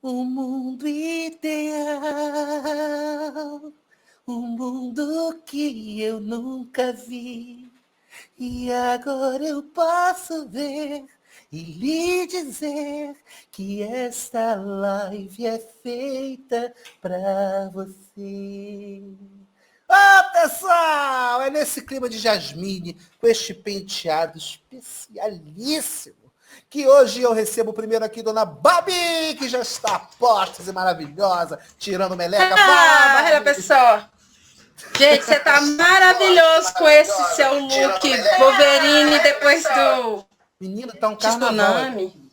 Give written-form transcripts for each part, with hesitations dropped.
Um mundo ideal, um mundo que eu nunca vi. E agora eu posso ver e lhe dizer que esta live é feita pra você. Pessoal! É nesse clima de jasmine, com este penteado especialíssimo, que hoje eu recebo primeiro aqui Dona Babi, que já está a postos e maravilhosa, tirando meleca. Barreira pessoal. Gente, você tá maravilhoso com esse seu look Wolverine depois do Menino, tá um carnaval tsunami.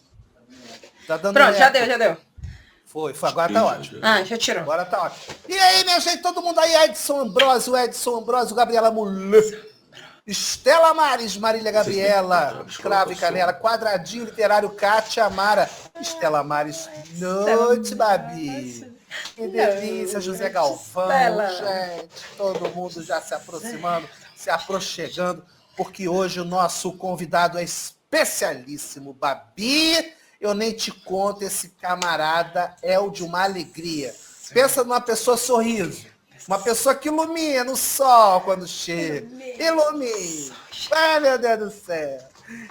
Tá dando Pronto, eco. já deu. Foi, agora tá ótimo. Já tirou. Agora tá ótimo. E aí, minha gente, todo mundo aí, Edson Ambrosio, Gabriela Mulher, Estela Maris, Marília Gabriela, Cravo e Canela, Quadradinho Literário, Kátia Amara, Estela Maris, noite, Babi. Que delícia, José Galvão, gente, todo mundo já se aproximando, se aproximando, porque hoje o nosso convidado é especialíssimo, Babi. Eu nem te conto, esse camarada é o de uma alegria. Pensa numa pessoa sorriso. Uma pessoa que ilumina no sol quando chega. Ilumina. Ai, meu Deus do céu.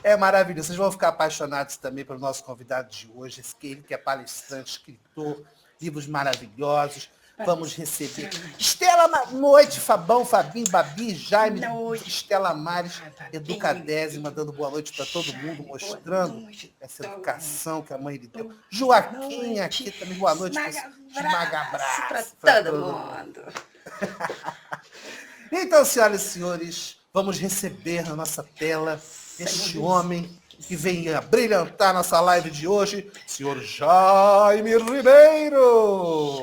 É maravilhoso. Vocês vão ficar apaixonados também pelo nosso convidado de hoje, ele que é palestrante, escritor, livros maravilhosos. Vamos receber Estela, noite, Fabão, Fabinho, Babi, Jaime, Estela Maris, Educadésima, dando boa noite para todo mundo, mostrando essa educação que a mãe lhe deu. Joaquim aqui também, boa noite. Esmaga-abraço para todo mundo. Então, senhoras e senhores, vamos receber na nossa tela este homem que vem a brilhantar nossa live de hoje, senhor Jaime Ribeiro.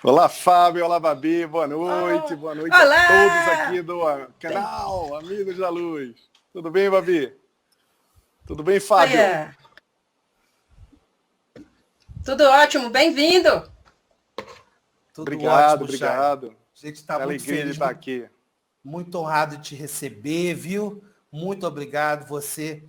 Olá, Fábio, olá, Babi, boa noite a todos aqui do canal Amigos da Luz. Tudo bem, Babi? Tudo bem, Fábio? Olha. Tudo ótimo, bem-vindo. Obrigado. A gente está muito alegria feliz de estar aqui. Muito honrado de te receber, viu? Muito obrigado, você...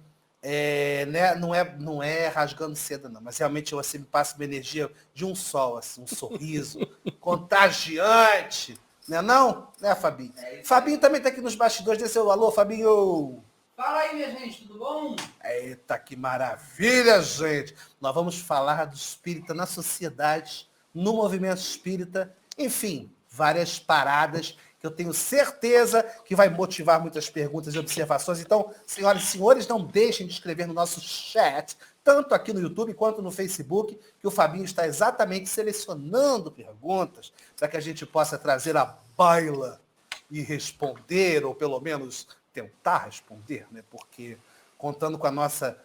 não é rasgando seda, não, mas realmente você me passa uma energia de um sol, assim, um sorriso contagiante, não? Né, Fabinho? Fabinho também está aqui nos bastidores, dê seu alô, Fabinho! Fala aí, minha gente, tudo bom? Eita, que maravilha, gente! Nós vamos falar do espírita na sociedade, no movimento espírita, enfim, várias paradas que eu tenho certeza que vai motivar muitas perguntas e observações. Então, senhoras e senhores, não deixem de escrever no nosso chat, tanto aqui no YouTube quanto no Facebook, que o Fabinho está exatamente selecionando perguntas para que a gente possa trazer à baila e responder, ou pelo menos tentar responder, né? Porque contando com a nossa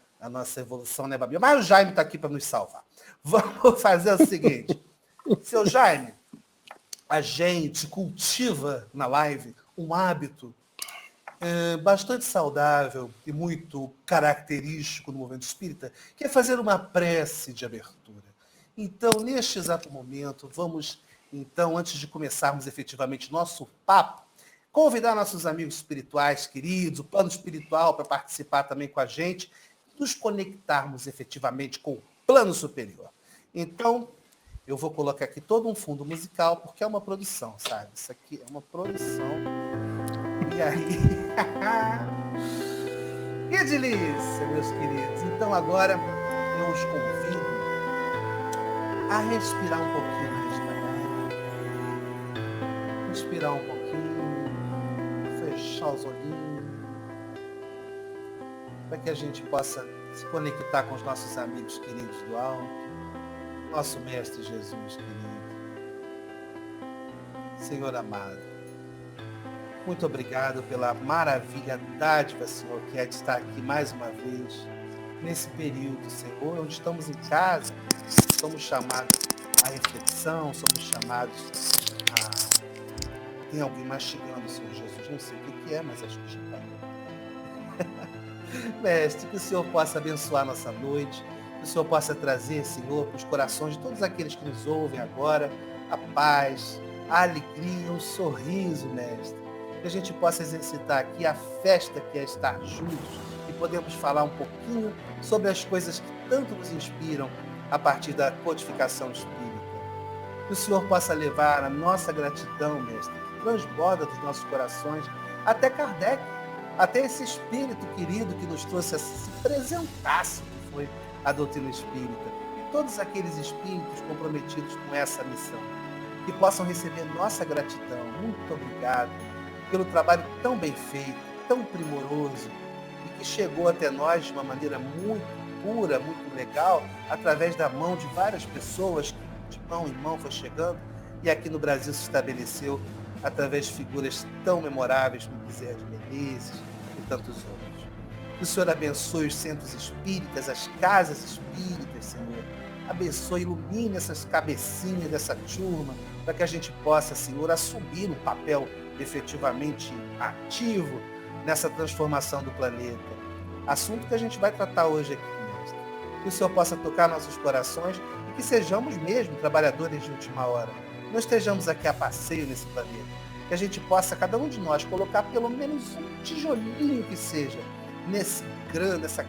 evolução, né, Babi? Mas o Jaime está aqui para nos salvar. Vamos fazer o seguinte. Seu Jaime, a gente cultiva na live um hábito bastante saudável e muito característico no movimento espírita, que é fazer uma prece de abertura. Então, neste exato momento, vamos, então, antes de começarmos efetivamente nosso papo, convidar nossos amigos espirituais queridos, o plano espiritual, para participar também com a gente, nos conectarmos efetivamente com o plano superior. Então, eu vou colocar aqui todo um fundo musical, porque é uma produção, sabe? Isso aqui é uma produção. E aí... Que delícia, meus queridos. Então, agora, eu os convido a respirar um pouquinho mais devagar. Respirar um pouquinho. Fechar os olhinhos. Para que a gente possa se conectar com os nossos amigos queridos do alto. Nosso Mestre Jesus, querido. Senhor amado, muito obrigado pela maravilha dádiva, Senhor, que é de estar aqui mais uma vez, nesse período, Senhor, onde estamos em casa, somos chamados à reflexão, somos chamados a... Tem alguém mastigando, Senhor Jesus, não sei o que é, mas acho que já caiu. Mestre, que o Senhor possa abençoar nossa noite, que o Senhor possa trazer, Senhor, para os corações de todos aqueles que nos ouvem agora, a paz, a alegria, o sorriso, Mestre. Que a gente possa exercitar aqui a festa que é estar juntos e podemos falar um pouquinho sobre as coisas que tanto nos inspiram a partir da codificação espírita. Que o Senhor possa levar a nossa gratidão, mestre, que transborda dos nossos corações, até Kardec, até esse espírito querido que nos trouxe a se apresentasse, que foi a doutrina espírita. E todos aqueles espíritos comprometidos com essa missão, que possam receber nossa gratidão. Muito obrigado pelo trabalho tão bem feito, tão primoroso, e que chegou até nós de uma maneira muito pura, muito legal, através da mão de várias pessoas, de mão em mão foi chegando, e aqui no Brasil se estabeleceu através de figuras tão memoráveis como Bezerra de Menezes e tantos outros. Que o Senhor abençoe os centros espíritas, as casas espíritas, Senhor. Abençoe, ilumine essas cabecinhas dessa turma, para que a gente possa, Senhor, assumir um papel efetivamente ativo nessa transformação do planeta. Assunto que a gente vai tratar hoje aqui, mestre. Que o Senhor possa tocar nossos corações e que sejamos mesmo trabalhadores de última hora. Não estejamos aqui a passeio nesse planeta. Que a gente possa, cada um de nós, colocar pelo menos um tijolinho que seja nessa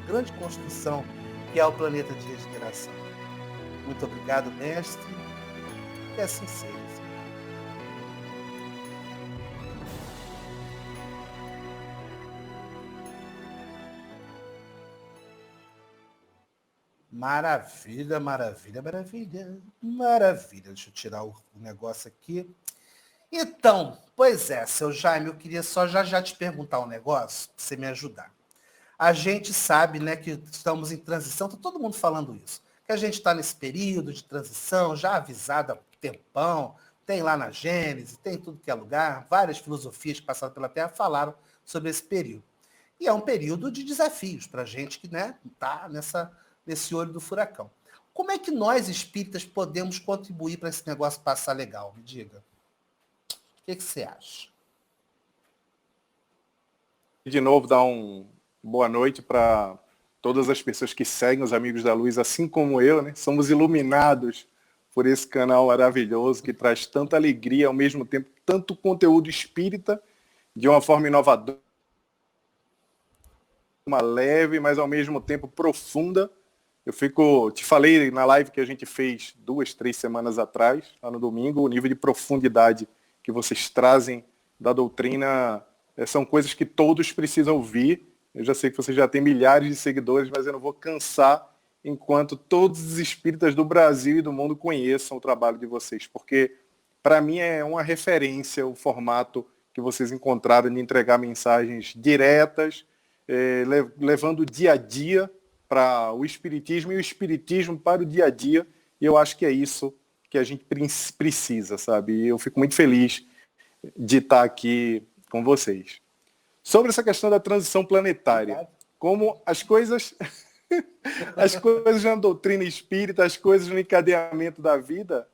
grande construção que é o planeta de regeneração. Muito obrigado, mestre. Que assim seja. Maravilha, maravilha, maravilha, maravilha. Deixa eu tirar o negócio aqui. Então, pois é, seu Jaime, eu queria só já te perguntar um negócio, para você me ajudar. A gente sabe, né, que estamos em transição, está todo mundo falando isso, que a gente está nesse período de transição, já avisado há tempão, tem lá na Gênese, tem tudo que é lugar, várias filosofias que passaram pela Terra falaram sobre esse período. E é um período de desafios para a gente que, né, está nesse olho do furacão. Como é que nós, espíritas, podemos contribuir para esse negócio passar legal? Me diga. O que você acha? De novo, dar uma boa noite para todas as pessoas que seguem os Amigos da Luz, assim como eu, né? Somos iluminados por esse canal maravilhoso que traz tanta alegria, ao mesmo tempo, tanto conteúdo espírita, de uma forma inovadora, uma leve, mas ao mesmo tempo profunda. Te falei na live que a gente fez 2, 3 semanas atrás, lá no domingo, o nível de profundidade que vocês trazem da doutrina são coisas que todos precisam ouvir. Eu já sei que vocês já têm milhares de seguidores, mas eu não vou cansar enquanto todos os espíritas do Brasil e do mundo conheçam o trabalho de vocês, porque para mim é uma referência o formato que vocês encontraram de entregar mensagens diretas, levando o dia a dia para o espiritismo e o espiritismo para o dia a dia, e eu acho que é isso que a gente precisa, sabe? E eu fico muito feliz de estar aqui com vocês. Sobre essa questão da transição planetária, como as coisas na doutrina espírita, as coisas no encadeamento da vida,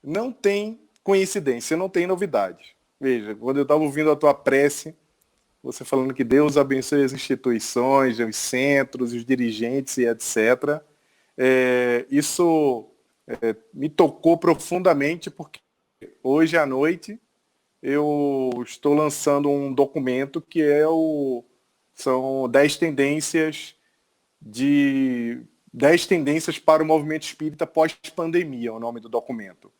não tem coincidência, não tem novidade. Veja, quando eu estava ouvindo a tua prece, você falando que Deus abençoe as instituições, os centros, os dirigentes e etc. Isso me tocou profundamente, porque hoje à noite eu estou lançando um documento que são 10 tendências para o movimento espírita pós-pandemia, é o nome do documento.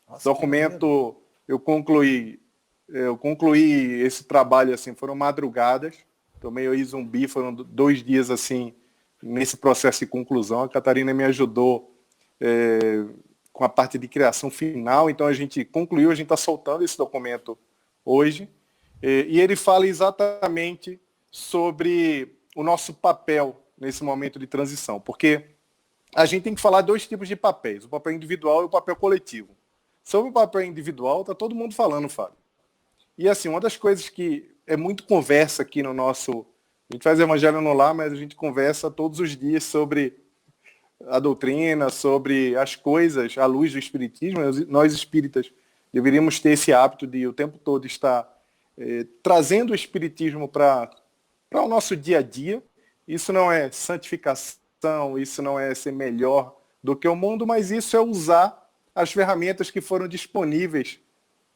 Nossa, documento, eu concluí esse trabalho, assim, foram madrugadas, tomei o zumbi, foram 2 dias, assim, nesse processo de conclusão. A Catarina me ajudou com a parte de criação final, então a gente concluiu, a gente está soltando esse documento hoje, e ele fala exatamente sobre o nosso papel nesse momento de transição, porque a gente tem que falar 2 tipos de papéis, o papel individual e o papel coletivo. Sobre o papel individual, está todo mundo falando, Fábio. E assim, uma das coisas que é muito conversa aqui no nosso... A gente faz Evangelho no Lar, mas a gente conversa todos os dias sobre a doutrina, sobre as coisas à luz do espiritismo. Nós espíritas deveríamos ter esse hábito de o tempo todo estar trazendo o espiritismo para o nosso dia a dia. Isso não é santificação, isso não é ser melhor do que o mundo, mas isso é usar as ferramentas que foram disponíveis,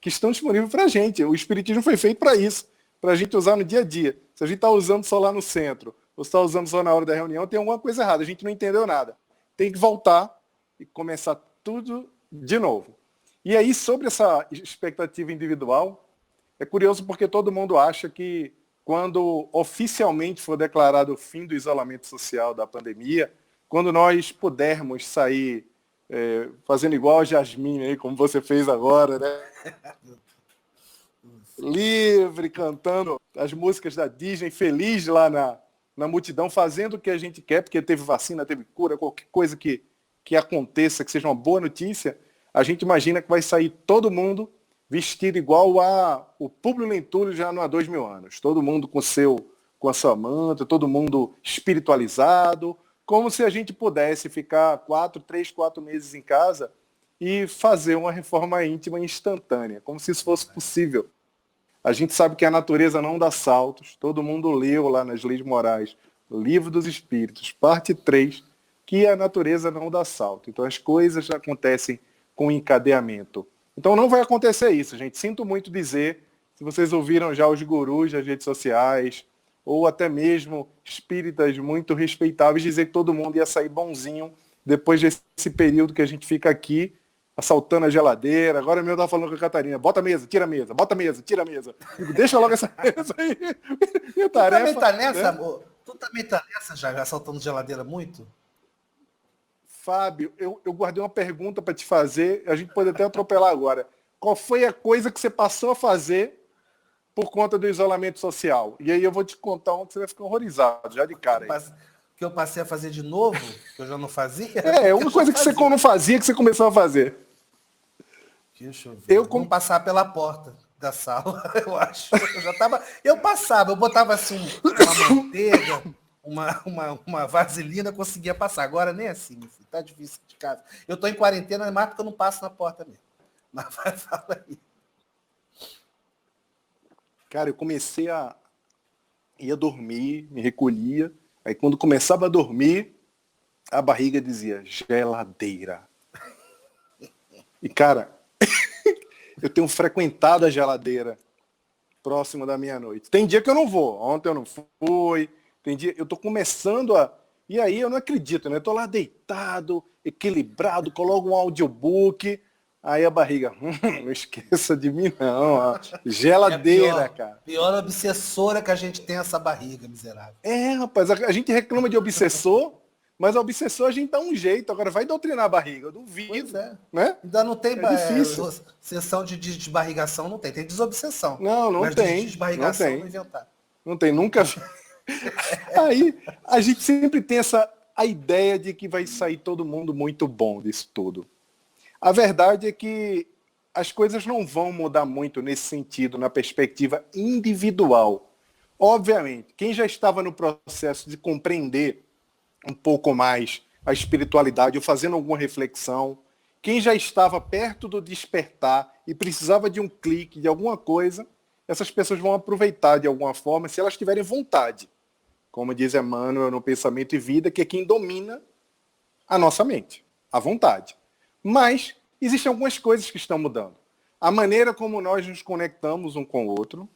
que estão disponíveis para a gente. O espiritismo foi feito para isso, para a gente usar no dia a dia. Se a gente está usando só lá no centro, ou está usando só na hora da reunião, tem alguma coisa errada, a gente não entendeu nada. Tem que voltar e começar tudo de novo. E aí, sobre essa expectativa individual, é curioso porque todo mundo acha que quando oficialmente for declarado o fim do isolamento social da pandemia, quando nós pudermos sair fazendo igual a Jasmine, aí, como você fez agora, né? Livre, cantando as músicas da Disney, feliz lá na multidão, fazendo o que a gente quer, porque teve vacina, teve cura, qualquer coisa que aconteça, que seja uma boa notícia, a gente imagina que vai sair todo mundo vestido igual o Públio Lentulio já não há 2000 anos. Todo mundo com a sua manta, todo mundo espiritualizado, como se a gente pudesse ficar 3, 4 meses em casa e fazer uma reforma íntima instantânea, como se isso fosse possível. A gente sabe que a natureza não dá saltos, todo mundo leu lá nas Leis Morais, o Livro dos Espíritos, parte 3, que a natureza não dá salto. Então as coisas acontecem com encadeamento. Então não vai acontecer isso, gente. Sinto muito dizer, se vocês ouviram já os gurus das redes sociais, ou até mesmo espíritas muito respeitáveis, dizer que todo mundo ia sair bonzinho depois desse período que a gente fica aqui, assaltando a geladeira. Agora mesmo eu estava falando com a Catarina, bota a mesa, tira a mesa, bota a mesa, tira a mesa. Digo, deixa logo essa mesa aí. Minha tarefa, tu também tá nessa, né? amor? Tu também tá nessa, já assaltando geladeira muito? Fábio, eu guardei uma pergunta para te fazer, a gente pode até atropelar agora. Qual foi a coisa que você passou a fazer por conta do isolamento social? E aí eu vou te contar um que você vai ficar horrorizado, já de cara. Que eu passei a fazer de novo, que eu já não fazia? Uma coisa que você não fazia, que você começou a fazer. Deixa eu ver. Vamos passar pela porta da sala, eu acho. Eu passava, eu botava assim uma manteiga, uma vaselina, conseguia passar. Agora nem assim, filho, tá difícil de casa. Eu tô em quarentena, mas porque eu não passo na porta mesmo. Mas fala aí. Cara, eu comecei ia dormir, me recolhia, aí quando começava a dormir, a barriga dizia, geladeira. E cara, eu tenho frequentado a geladeira próximo da meia-noite. Tem dia que eu não vou, ontem eu não fui, tem dia, eu tô começando e aí eu não acredito, né? Eu tô lá deitado, equilibrado, coloco um audiobook, aí a barriga, não esqueça de mim não, ó. Geladeira, cara. Pior obsessora que a gente tem essa barriga, miserável. Rapaz, a gente reclama de obsessor, mas a obsessor a gente dá um jeito, agora vai doutrinar a barriga, eu duvido. Pois é. Né? Ainda não tem difícil. sessão de desbarrigação, não tem. Tem desobsessão. Não mas tem. De desbarrigação não tem. não inventaram. Não tem, nunca vi. Aí a gente sempre tem a ideia de que vai sair todo mundo muito bom disso tudo. A verdade é que as coisas não vão mudar muito nesse sentido, na perspectiva individual. Obviamente, quem já estava no processo de compreender um pouco mais a espiritualidade ou fazendo alguma reflexão, quem já estava perto do despertar e precisava de um clique, de alguma coisa, essas pessoas vão aproveitar de alguma forma, se elas tiverem vontade. Como diz Emmanuel no Pensamento e Vida, que é quem domina a nossa mente, a vontade. Mas existem algumas coisas que estão mudando. A maneira como nós nos conectamos um com o outro,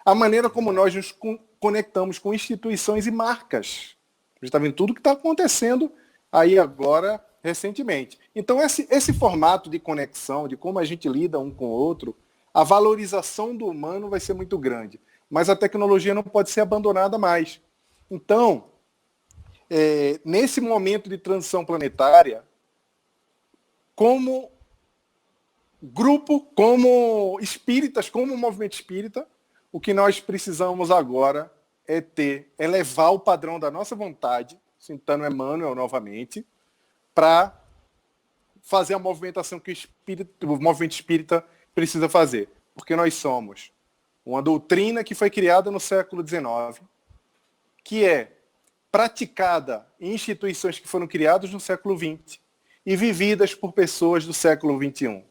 a maneira como nós nos conectamos com instituições e marcas. A gente está vendo tudo que está acontecendo aí agora, recentemente. Então, esse formato de conexão, de como a gente lida um com o outro, a valorização do humano vai ser muito grande. Mas a tecnologia não pode ser abandonada mais. Então, nesse momento de transição planetária, como grupo, como espíritas, como movimento espírita, o que nós precisamos agora é levar o padrão da nossa vontade, citando Emmanuel novamente, para fazer a movimentação que o movimento espírita precisa fazer. Porque nós somos uma doutrina que foi criada no século XIX, que é praticada em instituições que foram criadas no século XX e vividas por pessoas do século XXI.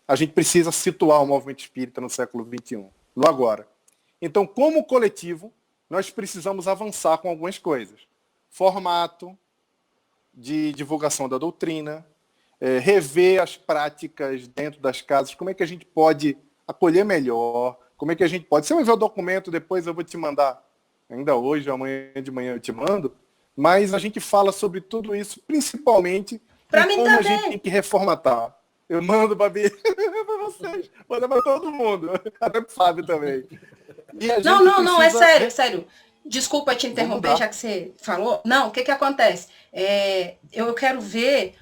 A gente precisa situar o movimento espírita no século XXI, no agora. Então, como coletivo, nós precisamos avançar com algumas coisas. Formato de divulgação da doutrina, rever as práticas dentro das casas, como é que a gente pode acolher melhor, como é que a gente pode... Você vai ver o documento, depois eu vou te mandar, ainda hoje, amanhã de manhã eu te mando, mas a gente fala sobre tudo isso, principalmente Para mim como também. a gente tem que reformatar. Eu mando, Babi, para vocês. Manda para todo mundo. Até para o Fábio também. Não, é sério, sério. Desculpa te interromper, já que você falou. Não, o que acontece? Eu quero ver.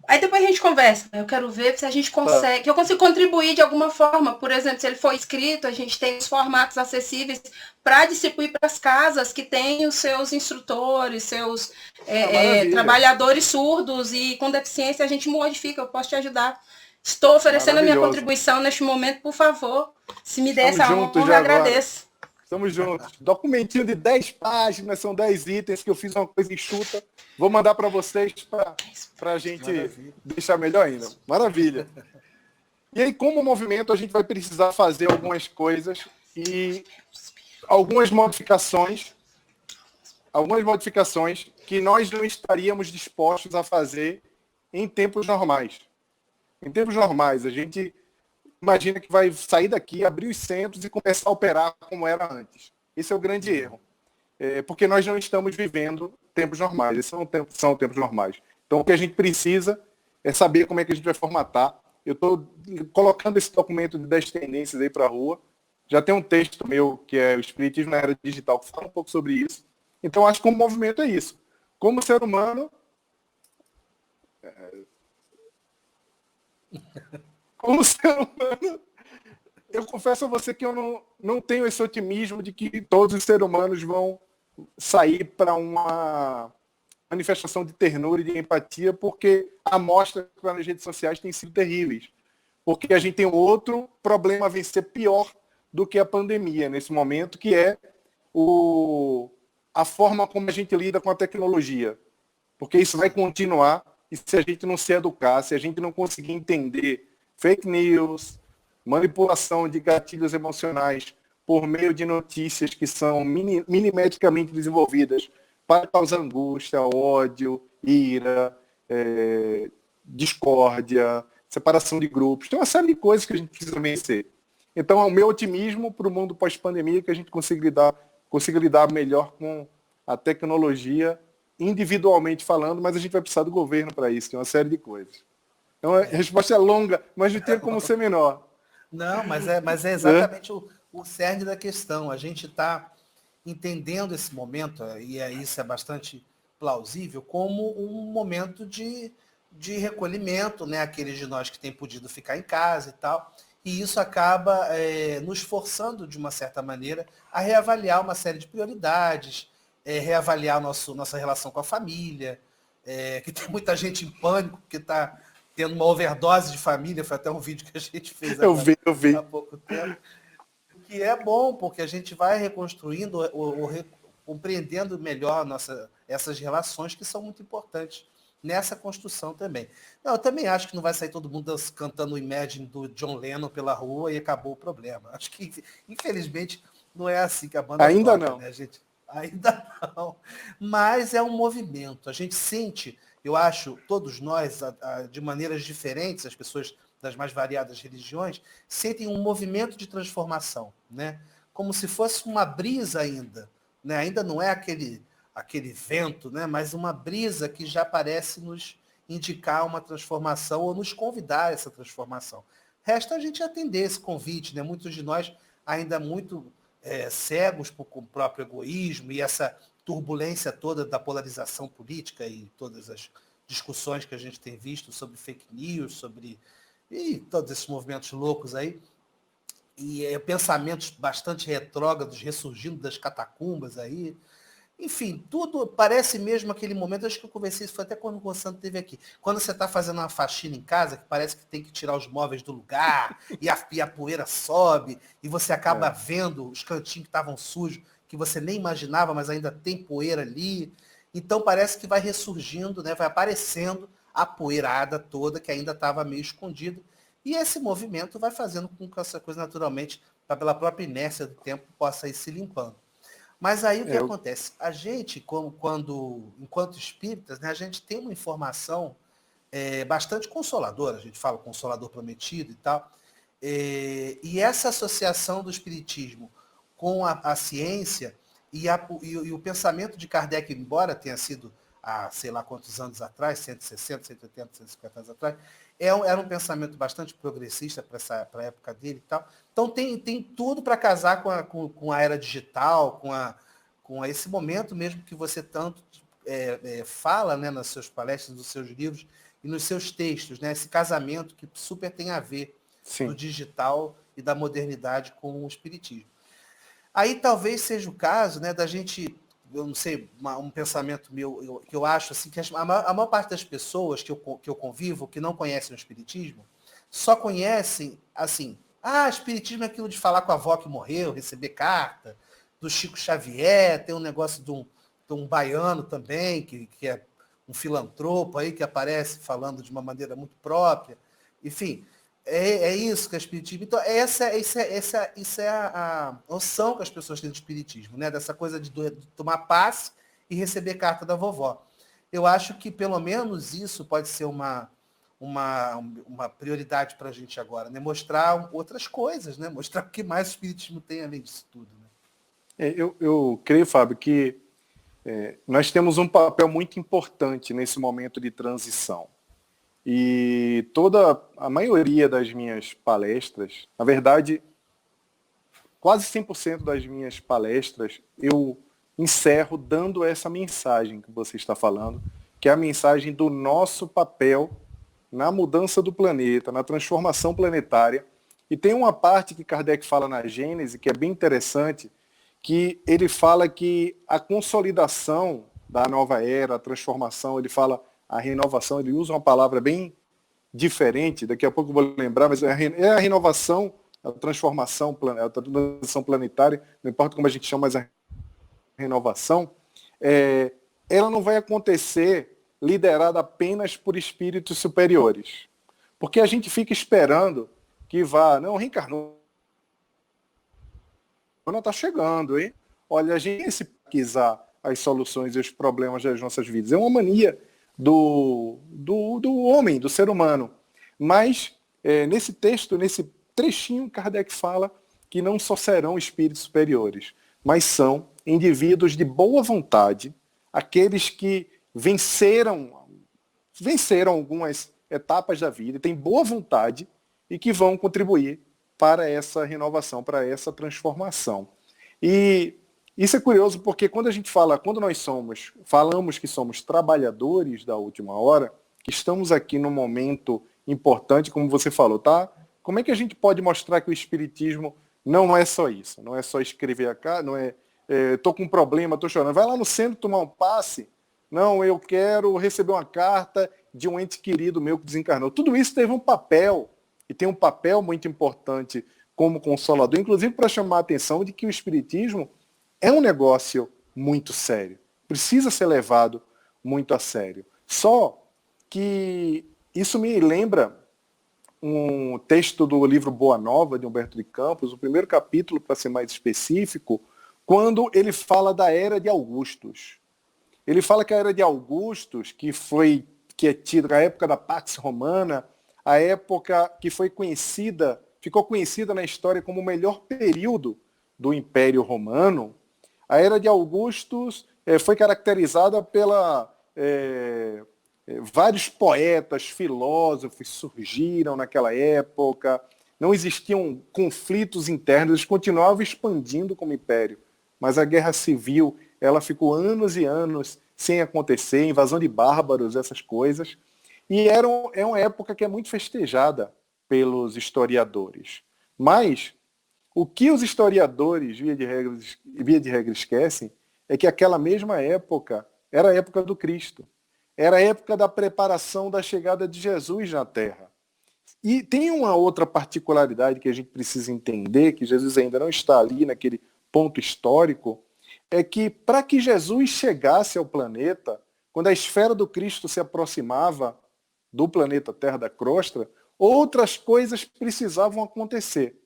Aí depois a gente conversa. Eu quero ver se a gente consegue. Que eu consigo contribuir de alguma forma. Por exemplo, se ele for inscrito, a gente tem os formatos acessíveis para distribuir para as casas que têm os seus instrutores, seus trabalhadores surdos e com deficiência. A gente modifica, eu posso te ajudar. Estou oferecendo a minha contribuição neste momento, por favor. Se me der essa honra, eu agradeço. Estamos juntos. Documentinho de 10 páginas, são 10 itens que eu fiz uma coisa enxuta. Vou mandar para vocês para a gente deixar melhor ainda. Maravilha. E aí, como movimento, a gente vai precisar fazer algumas coisas e algumas modificações que nós não estaríamos dispostos a fazer em tempos normais. Em tempos normais, a gente imagina que vai sair daqui, abrir os centros e começar a operar como era antes. Esse é o grande erro. Porque nós não estamos vivendo tempos normais. Esses são tempos normais. Então, o que a gente precisa é saber como é que a gente vai formatar. Eu estou colocando esse documento de 10 tendências aí para a rua. Já tem um texto meu, que é o Espiritismo na Era Digital, que fala um pouco sobre isso. Então, acho que como movimento é isso. Como ser humano... Como ser humano, eu confesso a você que eu não tenho esse otimismo de que todos os seres humanos vão sair para uma manifestação de ternura e de empatia, porque a amostra nas redes sociais tem sido terríveis. Porque a gente tem outro problema a vencer pior do que a pandemia nesse momento, que é a forma como a gente lida com a tecnologia. Porque isso vai continuar, e se a gente não se educar, se a gente não conseguir entender fake news, manipulação de gatilhos emocionais por meio de notícias que são milimetricamente desenvolvidas para causar angústia, ódio, ira, discórdia, separação de grupos. Tem uma série de coisas que a gente precisa vencer. Então, é o meu otimismo para o mundo pós-pandemia que a gente consiga lidar melhor com a tecnologia, individualmente falando, mas a gente vai precisar do governo para isso, tem uma série de coisas. Então, a resposta é longa, mas não tem como ser menor. Não, mas é exatamente o cerne da questão. A gente está entendendo esse momento, e isso é bastante plausível, como um momento de recolhimento, né? Aqueles de nós que têm podido ficar em casa e tal. E isso acaba nos forçando, de uma certa maneira, a reavaliar uma série de prioridades, reavaliar nossa relação com a família, que tem muita gente em pânico, que está tendo uma overdose de família, foi até um vídeo que a gente fez agora, eu vi. há pouco tempo. O que é bom, porque a gente vai reconstruindo, compreendendo melhor essas relações que são muito importantes nessa construção também. Não, eu também acho que não vai sair todo mundo cantando o Imagine do John Lennon pela rua e acabou o problema. Acho que, infelizmente, não é assim que a banda ainda toca, não, né, gente? Ainda não. Mas é um movimento. A gente sente, eu acho, todos nós, de maneiras diferentes, as pessoas das mais variadas religiões, sentem um movimento de transformação, né? Como se fosse uma brisa ainda, né? Ainda não é aquele vento, né? Mas uma brisa que já parece nos indicar uma transformação ou nos convidar a essa transformação. Resta a gente atender esse convite, né? Muitos de nós ainda muito cegos com o próprio egoísmo e essa turbulência toda da polarização política e todas as discussões que a gente tem visto sobre fake news, sobre todos esses movimentos loucos aí, e pensamentos bastante retrógrados ressurgindo das catacumbas aí. Enfim, tudo parece mesmo aquele momento, acho que eu conversei isso, foi até quando o Gonçalo esteve aqui. Quando você está fazendo uma faxina em casa, que parece que tem que tirar os móveis do lugar, e a poeira sobe, e você acaba vendo os cantinhos que estavam sujos, que você nem imaginava, mas ainda tem poeira ali. Então parece que vai ressurgindo, né? Vai aparecendo a poeirada toda, que ainda estava meio escondida. E esse movimento vai fazendo com que essa coisa, naturalmente, pela própria inércia do tempo, possa ir se limpando. Mas aí o que acontece? A gente, enquanto espíritas, né, a gente tem uma informação bastante consoladora, a gente fala consolador prometido e tal, e essa associação do espiritismo com a ciência e o pensamento de Kardec, embora tenha sido há sei lá quantos anos atrás, 160, 180, 150 anos atrás, era um pensamento bastante progressista para a época dele e tal. Então tem tudo para casar com a era digital, com esse momento mesmo que você tanto fala, né, nas suas palestras, nos seus livros e nos seus textos, né, esse casamento que super tem a ver do digital e da modernidade com o espiritismo. Aí talvez seja o caso, né, da gente, eu não sei, um pensamento meu, que eu acho assim, que a maior parte das pessoas que eu convivo, que não conhecem o espiritismo, só conhecem, assim, espiritismo é aquilo de falar com a avó que morreu, receber carta, do Chico Xavier, tem um negócio de um baiano também, que é um filantropo aí, que aparece falando de uma maneira muito própria. Enfim, é isso que é espiritismo. Então, isso é a noção que as pessoas têm do espiritismo, né? Dessa coisa de tomar passe e receber carta da vovó. Eu acho que, pelo menos, isso pode ser uma prioridade para a gente agora, né? Mostrar outras coisas, né? Mostrar o que mais o espiritismo tem além disso tudo. Né? Eu creio, Fábio, que nós temos um papel muito importante nesse momento de transição. E a maioria das minhas palestras, na verdade, quase 100% das minhas palestras, eu encerro dando essa mensagem que você está falando, que é a mensagem do nosso papel na mudança do planeta, na transformação planetária. E tem uma parte que Kardec fala na Gênese, que é bem interessante, que ele fala que a consolidação da nova era, a transformação, ele fala a renovação, ele usa uma palavra bem diferente, daqui a pouco eu vou lembrar, mas é a renovação, a transformação planetária, não importa como a gente chama, mas a renovação, ela não vai acontecer liderada apenas por espíritos superiores. Porque a gente fica esperando que reencarnou, não está chegando, hein? Olha, a gente se pesquisar as soluções e os problemas das nossas vidas. É uma mania do homem, do ser humano. Mas, nesse texto, nesse trechinho, Kardec fala que não só serão espíritos superiores, mas são indivíduos de boa vontade, aqueles que venceram algumas etapas da vida, têm boa vontade e que vão contribuir para essa renovação, para essa transformação. E isso é curioso porque quando nós falamos que somos trabalhadores da última hora, que estamos aqui num momento importante, como você falou, tá? Como é que a gente pode mostrar que o espiritismo não é só isso? Não é só escrever a cara, não é tô com um problema, tô chorando. Vai lá no centro tomar um passe. Não, eu quero receber uma carta de um ente querido meu que desencarnou. Tudo isso teve um papel, e tem um papel muito importante como consolador, inclusive para chamar a atenção de que o espiritismo é um negócio muito sério. Precisa ser levado muito a sério. Só que isso me lembra um texto do livro Boa Nova, de Humberto de Campos, o primeiro capítulo, para ser mais específico, quando ele fala da Era de Augustus. Ele fala que a Era de Augustus, que é tida a época da Pax Romana, a época que ficou conhecida na história como o melhor período do Império Romano, a Era de Augustus foi caracterizada pela vários poetas, filósofos surgiram naquela época, não existiam conflitos internos, eles continuavam expandindo como império, mas a guerra civil, ela ficou anos e anos sem acontecer, invasão de bárbaros, essas coisas, e é uma época que é muito festejada pelos historiadores. Mas o que os historiadores, via de regra, esquecem é que aquela mesma época era a época do Cristo. Era a época da preparação da chegada de Jesus na Terra. E tem uma outra particularidade que a gente precisa entender, que Jesus ainda não está ali naquele ponto histórico, é que para que Jesus chegasse ao planeta, quando a esfera do Cristo se aproximava do planeta Terra, da crosta, outras coisas precisavam acontecer.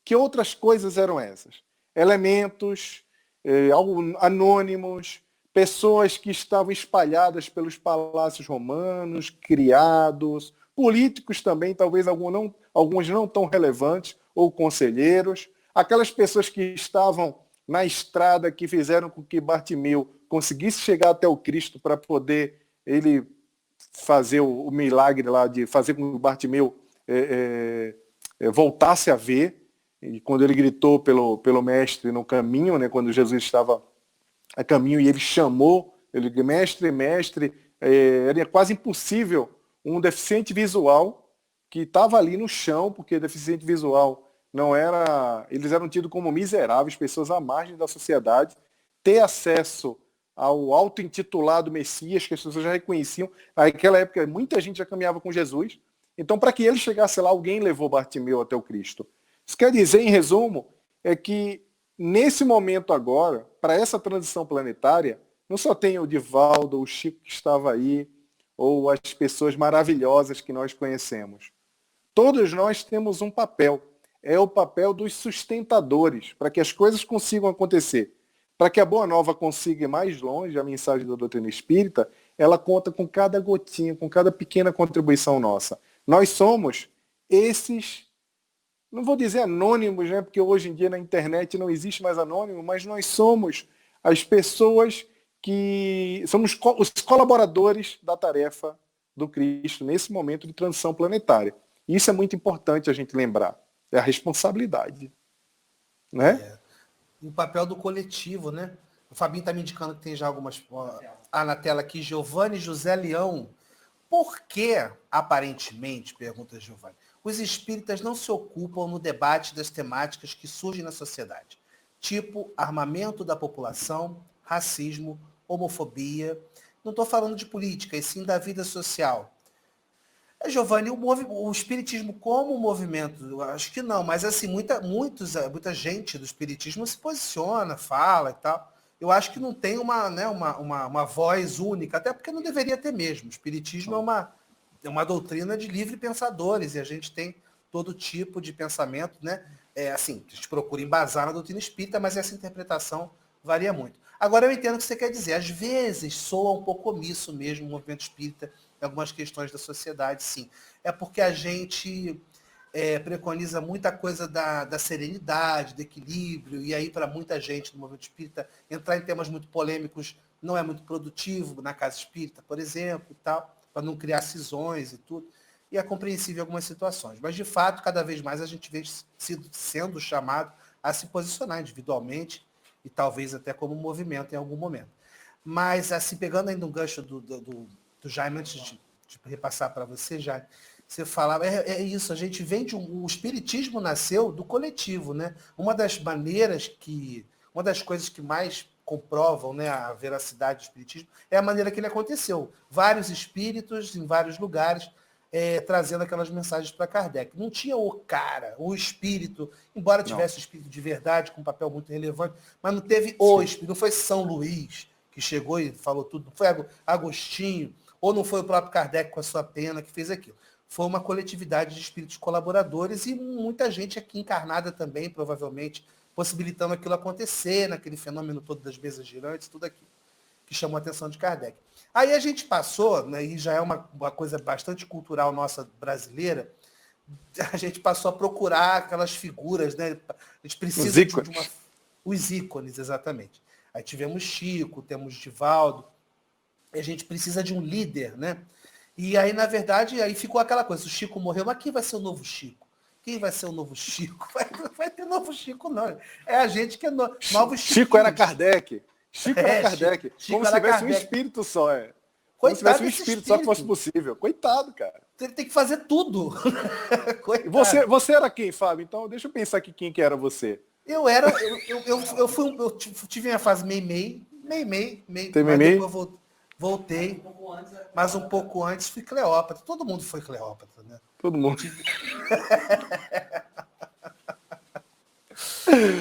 Que outras coisas eram essas? Elementos anônimos, pessoas que estavam espalhadas pelos palácios romanos, criados, políticos também, talvez alguns não tão relevantes, ou conselheiros, aquelas pessoas que estavam na estrada que fizeram com que Bartimeu conseguisse chegar até o Cristo para poder ele fazer o milagre lá de fazer com que Bartimeu voltasse a ver. E quando ele gritou pelo mestre no caminho, né, quando Jesus estava a caminho e ele chamou, ele disse, mestre, mestre, era quase impossível um deficiente visual que estava ali no chão, porque deficiente visual não era, eles eram tidos como miseráveis, pessoas à margem da sociedade, ter acesso ao auto-intitulado Messias, que as pessoas já reconheciam. Naquela época, muita gente já caminhava com Jesus. Então, para que ele chegasse lá, alguém levou Bartimeu até o Cristo. Isso quer dizer, em resumo, é que nesse momento agora, para essa transição planetária, não só tem o Divaldo, o Chico que estava aí, ou as pessoas maravilhosas que nós conhecemos. Todos nós temos um papel. É o papel dos sustentadores, para que as coisas consigam acontecer. Para que a Boa Nova consiga ir mais longe, a mensagem da doutrina espírita, ela conta com cada gotinha, com cada pequena contribuição nossa. Nós somos esses, não vou dizer anônimos, né, porque hoje em dia na internet não existe mais anônimo, mas nós somos as pessoas que somos os colaboradores da tarefa do Cristo nesse momento de transição planetária. E isso é muito importante a gente lembrar. É a responsabilidade. Né? O papel do coletivo, né? O Fabinho está me indicando que tem já algumas... na tela aqui, Giovanni José Leão. Por que, aparentemente, pergunta Giovanni, os espíritas não se ocupam no debate das temáticas que surgem na sociedade? Tipo, armamento da população, racismo, homofobia. Não estou falando de política, e sim da vida social. Giovanni, o espiritismo como movimento, eu acho que não, mas assim, muita gente do espiritismo se posiciona, fala e tal. Eu acho que não tem uma voz única, até porque não deveria ter mesmo. O espiritismo é uma doutrina de livre pensadores, e a gente tem todo tipo de pensamento, né? Assim, a gente procura embasar na doutrina espírita, mas essa interpretação varia muito. Agora eu entendo o que você quer dizer. Às vezes soa um pouco omisso mesmo o movimento espírita em algumas questões da sociedade, sim. É porque a gente preconiza muita coisa da serenidade, do equilíbrio, e aí para muita gente no movimento espírita entrar em temas muito polêmicos não é muito produtivo, na casa espírita, por exemplo, e tal, para não criar cisões e tudo. E é compreensível em algumas situações. Mas, de fato, cada vez mais a gente vem sendo chamado a se posicionar individualmente e talvez até como movimento em algum momento. Mas, assim, pegando ainda um gancho do Jaime, antes de repassar para você, Jaime, você falava, isso, a gente vem o espiritismo nasceu do coletivo, né? Uma das coisas que mais comprovam, né, a veracidade do espiritismo é a maneira que ele aconteceu. Vários espíritos em vários lugares trazendo aquelas mensagens para Kardec. Não tinha o espírito, embora tivesse o espírito de verdade, com um papel muito relevante, mas não teve o espírito, não foi São Luís que chegou e falou tudo, não foi Agostinho, ou não foi o próprio Kardec com a sua pena que fez aquilo. Foi uma coletividade de espíritos colaboradores e muita gente aqui encarnada também, provavelmente, possibilitando aquilo acontecer, naquele fenômeno todo das mesas girantes, tudo aquilo que chamou a atenção de Kardec. Aí a gente passou, né, e já é uma coisa bastante cultural nossa brasileira, a gente passou a procurar aquelas figuras, né? A gente precisa os ícones, exatamente. Aí tivemos Chico, temos Divaldo, e a gente precisa de um líder, né? E aí, na verdade, aí ficou aquela coisa, o Chico morreu, mas quem vai ser o novo Chico? Quem vai ser o novo Chico? Vai ter novo Chico, não. É a gente que é novo Chico era Kardec. Chico era Kardec. Como se tivesse um espírito só, Como se tivesse um espírito só que fosse possível. Coitado, cara. Ele tem que fazer tudo. Você era quem, Fábio? Então, deixa eu pensar aqui quem que era você. Eu tive minha fase meio. Mas depois voltei. Mas um pouco antes fui Cleópatra. Todo mundo foi Cleópatra, né? Todo mundo.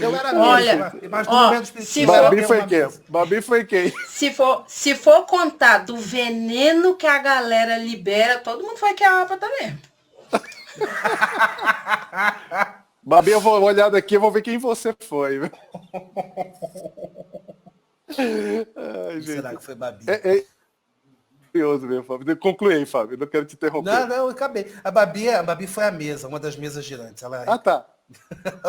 Eu era olha, mas no momento Babi foi quem? Se for contar do veneno que a galera libera, todo mundo foi Cleópatra mesmo. Babi, eu vou olhar daqui, eu vou ver quem você foi. Ai, será que foi Babi? Curioso mesmo, Fábio. Conclui aí, Fábio. Eu não quero te interromper. Não, eu acabei. A Babi foi a mesa, uma das mesas girantes. Tá.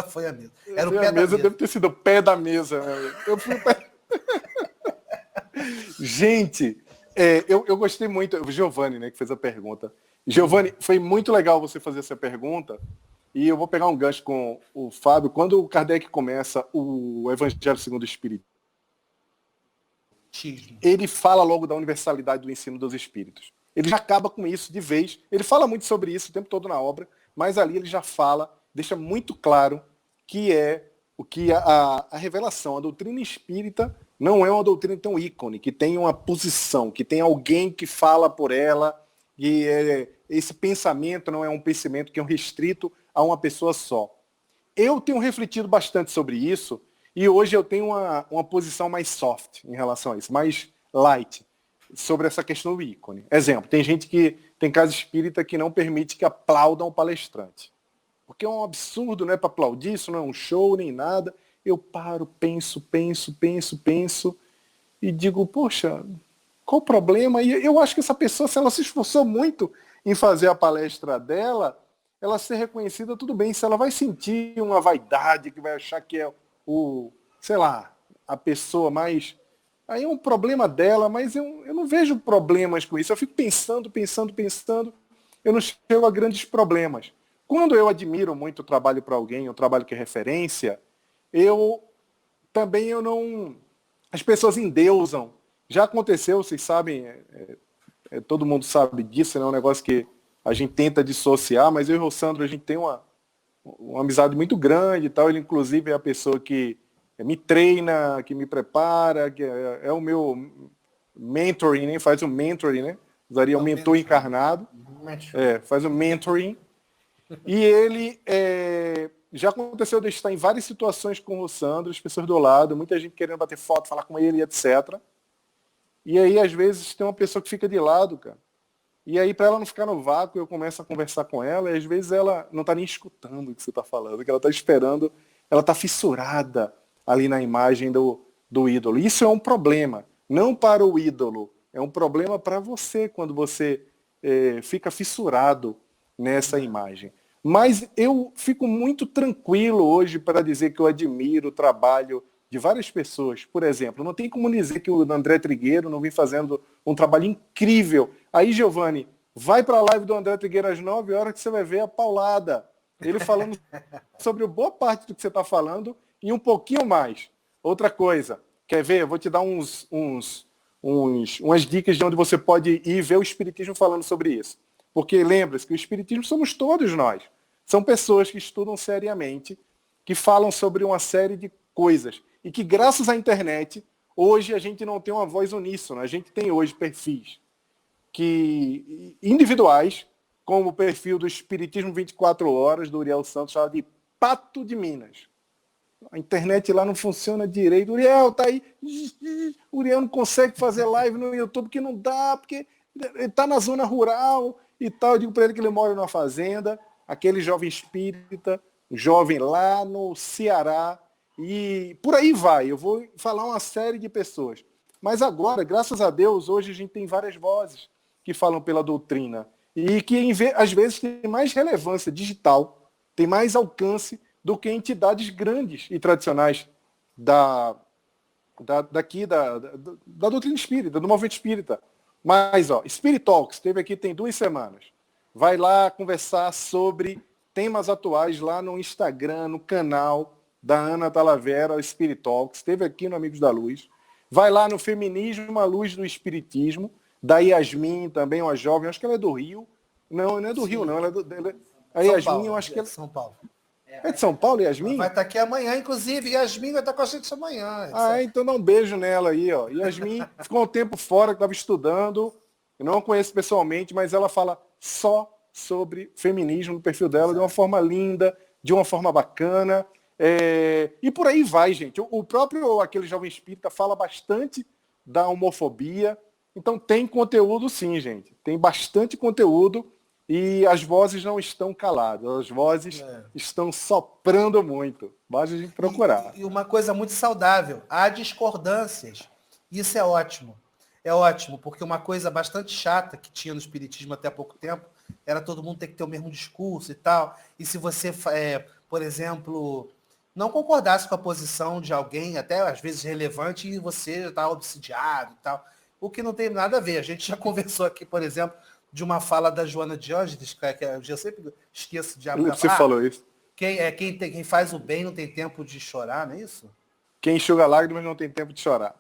Foi a mesa. Era o Foi pé a da mesa, mesa. deve ter sido o pé da mesa. Né? Eu fui o pé... Gente, eu gostei muito. O Giovanni, né, que fez a pergunta. Giovanni, foi muito legal você fazer essa pergunta. E eu vou pegar um gancho com o Fábio. Quando o Kardec começa o Evangelho segundo o Espírito, ele fala logo da universalidade do ensino dos Espíritos. Ele já acaba com isso de vez. Ele fala muito sobre isso o tempo todo na obra, mas ali ele já fala, deixa muito claro que é o que a revelação, a doutrina espírita não é uma doutrina que tem um ícone, que tem uma posição, que tem alguém que fala por ela, e esse pensamento não é um pensamento que é restrito a uma pessoa só. Eu tenho refletido bastante sobre isso, e hoje eu tenho uma posição mais soft em relação a isso, mais light, sobre essa questão do ícone. Exemplo, tem gente que tem casa espírita que não permite que aplaudam o palestrante. Porque é um absurdo, não é para aplaudir, isso não é um show nem nada. Eu paro, penso, e digo, poxa, qual o problema? E eu acho que essa pessoa, se ela se esforçou muito em fazer a palestra dela, ela ser reconhecida, tudo bem. Se ela vai sentir uma vaidade, que vai achar que é a pessoa mais... Aí é um problema dela, mas eu não vejo problemas com isso. Eu fico pensando, eu não chego a grandes problemas. Quando eu admiro muito o trabalho para alguém, o trabalho que é referência, eu não... As pessoas endeusam. Já aconteceu, vocês sabem, todo mundo sabe disso, né? É um negócio que a gente tenta dissociar, mas eu e o Sandro, a gente tem uma amizade muito grande e tal. Ele, inclusive, é a pessoa que me treina, que me prepara, que é o meu mentoring, né? Faz o mentoring, né? Usaria um mentor encarnado. Faz o mentoring. E ele já aconteceu de estar em várias situações com o Sandro, as pessoas do lado, muita gente querendo bater foto, falar com ele, etc. E aí, às vezes, tem uma pessoa que fica de lado, cara. E aí, para ela não ficar no vácuo, eu começo a conversar com ela, e às vezes ela não está nem escutando o que você está falando, que ela está esperando, ela está fissurada ali na imagem do ídolo. Isso é um problema, não para o ídolo, é um problema para você, quando você fica fissurado nessa imagem. Mas eu fico muito tranquilo hoje para dizer que eu admiro o trabalho de várias pessoas. Por exemplo, não tem como dizer que o André Trigueiro não vem fazendo um trabalho incrível. Aí, Giovanni, vai para a live do André Trigueiro às 9 horas que você vai ver a paulada. Ele falando sobre boa parte do que você está falando e um pouquinho mais. Outra coisa, quer ver? Eu vou te dar umas dicas de onde você pode ir ver o Espiritismo falando sobre isso. Porque lembra-se que o Espiritismo somos todos nós. São pessoas que estudam seriamente, que falam sobre uma série de coisas. E que graças à internet, hoje a gente não tem uma voz uníssona. A gente tem hoje perfis individuais, como o perfil do Espiritismo 24 Horas, do Uriel Santos, chamado de Pato de Minas. A internet lá não funciona direito. Uriel tá aí. Uriel não consegue fazer live no YouTube, porque não dá, porque ele está na zona rural e tal. Eu digo para ele que ele mora numa fazenda, aquele jovem espírita, jovem lá no Ceará, e por aí vai. Eu vou falar uma série de pessoas. Mas agora, graças a Deus, hoje a gente tem várias vozes que falam pela doutrina e que, às vezes, tem mais relevância digital, tem mais alcance do que entidades grandes e tradicionais da doutrina espírita, do movimento espírita. Mas, Spirit Talks, esteve aqui tem 2 semanas. Vai lá conversar sobre temas atuais lá no Instagram, no canal da Ana Talavera, Spirit Talks. Esteve aqui no Amigos da Luz. Vai lá no Feminismo à Luz do Espiritismo, da Yasmin, também uma jovem, acho que ela é do Rio. Não é do Sim. Rio, não. Ela é a Yasmin, Paulo, eu acho que ela... São Paulo. É de São Paulo, Yasmin? Ela vai estar aqui amanhã, inclusive. Yasmin vai estar com a gente amanhã. Então dá um beijo nela aí, ó. Yasmin ficou um tempo fora, que estava estudando. Eu não a conheço pessoalmente, mas ela fala só sobre feminismo no perfil dela, de uma forma linda, de uma forma bacana. E por aí vai, gente. O próprio Aquele Jovem Espírita fala bastante da homofobia. Então tem conteúdo sim, gente. Tem bastante conteúdo e as vozes não estão caladas. As vozes estão soprando muito. Basta a gente procurar. E uma coisa muito saudável. Há discordâncias. Isso é ótimo. É ótimo, porque uma coisa bastante chata que tinha no espiritismo até há pouco tempo era todo mundo ter que ter o mesmo discurso e tal. E se você por exemplo, não concordasse com a posição de alguém, até às vezes relevante, e você já está obsidiado e tal. O que não tem nada a ver. A gente já conversou aqui, por exemplo, de uma fala da Joana Diógenes, que eu sempre esqueço de abrir. Você falou isso. Quem faz o bem não tem tempo de chorar, não é isso? Quem enxuga lágrimas não tem tempo de chorar.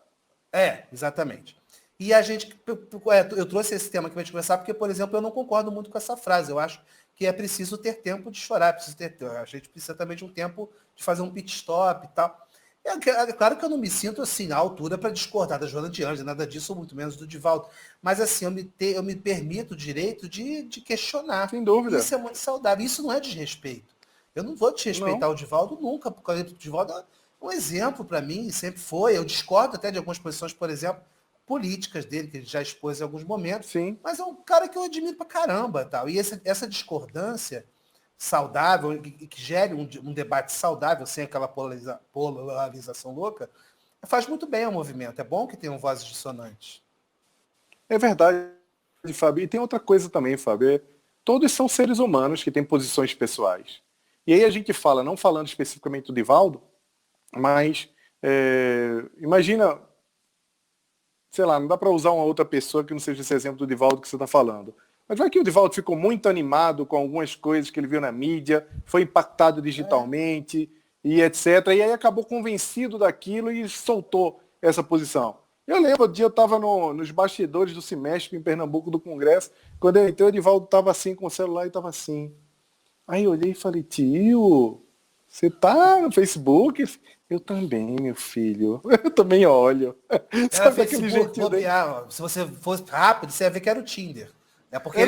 Exatamente. E eu trouxe esse tema aqui para a gente conversar, porque, por exemplo, eu não concordo muito com essa frase. Eu acho que é preciso ter tempo de chorar, a gente precisa também de um tempo de fazer um pit stop e tal. É claro que eu não me sinto assim, à altura para discordar da Joana de Ângela, nada disso, muito menos do Divaldo. Mas assim, eu me permito o direito de questionar. Sem dúvida. Isso é muito saudável. Isso não é desrespeito. Eu não vou desrespeitar o Divaldo nunca, porque o Divaldo é um exemplo para mim, sempre foi. Eu discordo até de algumas posições, por exemplo, políticas dele, que ele já expôs em alguns momentos. Sim. Mas é um cara que eu admiro pra caramba. Tal. E essa discordância saudável, que gere um debate saudável, sem aquela polarização louca, faz muito bem ao movimento. É bom que tenham vozes dissonantes. É verdade, Fábio. E tem outra coisa também, Fábio. Todos são seres humanos que têm posições pessoais. E aí a gente fala, não falando especificamente do Divaldo, mas imagina, sei lá, não dá para usar uma outra pessoa que não seja esse exemplo do Divaldo que você está falando. Mas vai que o Divaldo ficou muito animado com algumas coisas que ele viu na mídia, foi impactado digitalmente e etc. E aí acabou convencido daquilo e soltou essa posição. Eu lembro, um dia eu estava nos bastidores do Semestre em Pernambuco do Congresso, quando eu entrei, o Divaldo estava assim com o celular e estava assim. Aí eu olhei e falei, tio, você tá no Facebook? Eu também, meu filho. Eu também olho. Sabe aquele jeitinho se você fosse rápido, você ia ver que era o Tinder. É porque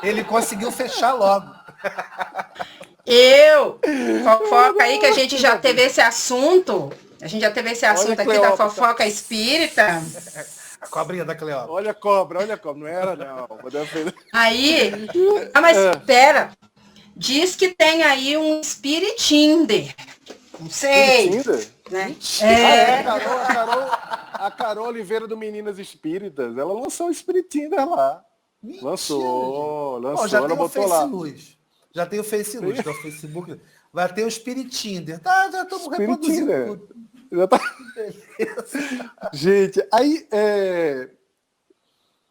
ele conseguiu fechar logo. Fofoca aí que a gente já teve esse assunto. A gente já teve esse assunto aqui da fofoca espírita. A cobrinha da Cleópatra. Olha a cobra. Não era, não. Aí, mas espera. Diz que tem aí um Spiritinder. Não sei. Spiritinder? Né? A Carol Oliveira do Meninas Espíritas, ela lançou o Spiritinder lá. Mentira, lançou, já ela tem botou o lá. Face Já tem o Face Luz, que é o Facebook. Vai ter o Spiritinder. Tá, já estamos reproduzindo tudo. Já tá... Gente, aí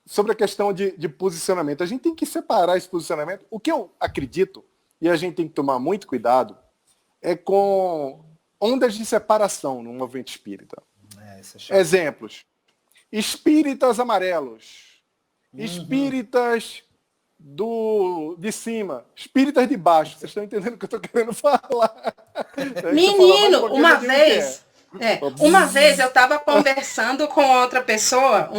sobre a questão de posicionamento, a gente tem que separar esse posicionamento. O que eu acredito, e a gente tem que tomar muito cuidado, é com ondas de separação no movimento espírita. Exemplos. Espíritas amarelos. Espíritas de cima. Espíritas de baixo. Vocês estão entendendo o que eu estou querendo falar? Menino, uma vez eu estava conversando com outra pessoa,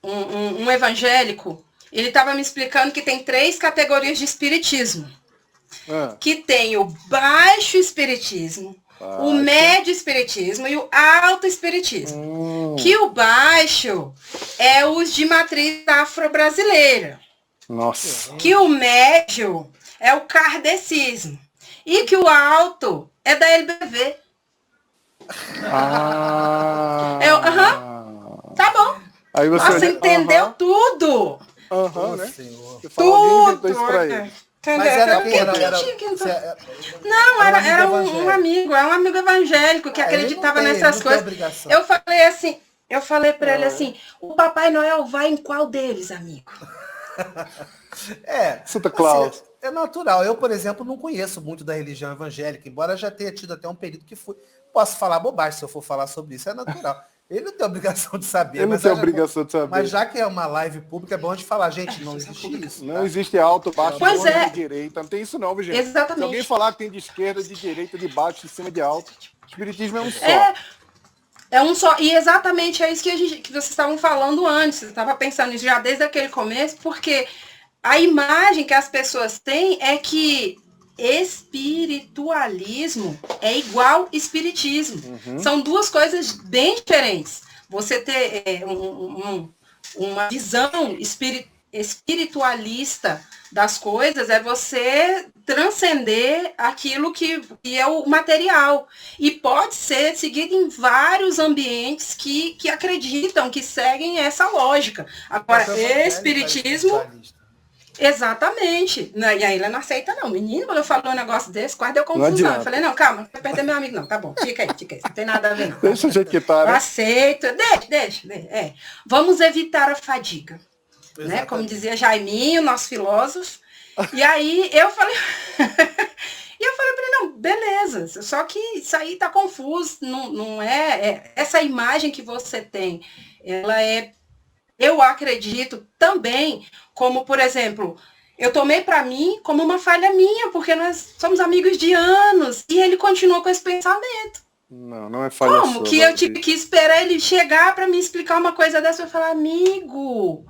um evangélico. Ele estava me explicando que tem 3 categorias de espiritismo. Que tem o baixo espiritismo, o médio espiritismo e o alto espiritismo. Que o baixo é os de matriz afro-brasileira. Nossa. Que o médio é o kardecismo. E que o alto é da LBV. Tá bom. Aí você entendeu tudo. Né? Tudo. Mas era Não, era um amigo evangélico que acreditava nessas coisas. Eu falei para ele assim, o Papai Noel vai em qual deles, amigo? Santa Claus. Assim, é natural. Eu, por exemplo, não conheço muito da religião evangélica, embora já tenha tido até um período que fui. Posso falar bobagem se eu for falar sobre isso, é natural. Ele não tem obrigação de saber. Mas já que é uma live pública, é bom de falar, gente, não existe isso. Não existe alto, baixo, de direita. Não tem isso não, gente. Exatamente. Se alguém falar que tem de esquerda, de direita, de baixo, de cima, de alto, o espiritismo é um só. É um só. E exatamente é isso que vocês estavam falando antes. Você estava pensando nisso já desde aquele começo, porque a imagem que as pessoas têm é que espiritualismo é igual espiritismo. São duas coisas bem diferentes. Você ter uma visão espiritualista das coisas é você transcender aquilo que é o material. E pode ser seguido em vários ambientes que acreditam, que seguem essa lógica. Agora, espiritismo... Exatamente. E aí ela não aceita, não. Menino, quando eu falo um negócio desse, quase deu confusão. Eu falei, não, calma, não vai perder meu amigo, não. Tá bom, fica aí. Não tem nada a ver, não. Deixa o jeito que tá, Eu né? aceito. Deixa. Vamos evitar a fadiga. Né? Como dizia Jaiminho, nosso filósofo. E aí eu falei... E eu falei para ele, não, beleza, só que isso aí tá confuso, não é essa imagem que você tem, ela é, eu acredito também, como, por exemplo, eu tomei para mim como uma falha minha, porque nós somos amigos de anos, e ele continua com esse pensamento. Não é falha Como sua, que eu tive que esperar ele chegar para me explicar uma coisa dessa? Eu falar, amigo,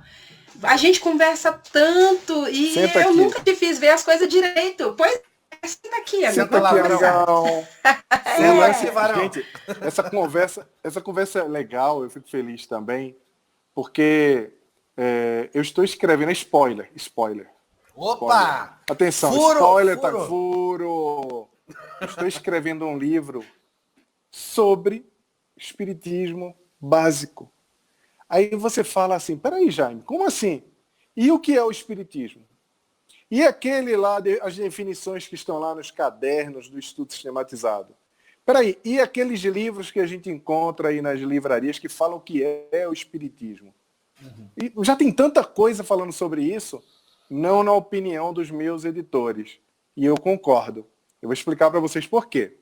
a gente conversa tanto e Senta eu aqui. nunca te fiz ver as coisas direito. Pois senta aqui, amigo. Senta aqui, amigão. Varão. Gente, essa conversa é legal, eu fico feliz também, porque eu estou escrevendo spoiler. Opa! Atenção, Furo, spoiler, furo. tá furo. Estou escrevendo um livro sobre espiritismo básico. Aí você fala assim, peraí, Jaime, como assim? E o que é o espiritismo? E aquele lá, as definições que estão lá nos cadernos do estudo sistematizado? Peraí, e aqueles livros que a gente encontra aí nas livrarias que falam o que é o espiritismo? E já tem tanta coisa falando sobre isso, não na opinião dos meus editores. E eu concordo. Eu vou explicar para vocês por quê.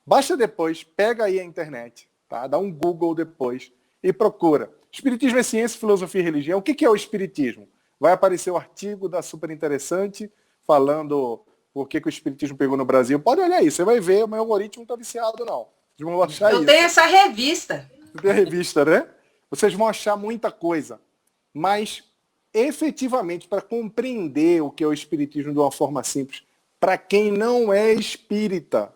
Basta depois, pega aí a internet, tá? Dá um Google depois e procura. Espiritismo é ciência, filosofia e religião. O que é o espiritismo? Vai aparecer o artigo da Super Interessante falando o que o espiritismo pegou no Brasil. Pode olhar aí, você vai ver, o meu algoritmo não está viciado, não. Vocês vão achar eu isso. tenho essa revista. Você tem a revista, né? Vocês vão achar muita coisa. Mas, efetivamente, para compreender o que é o espiritismo de uma forma simples, para quem não é espírita,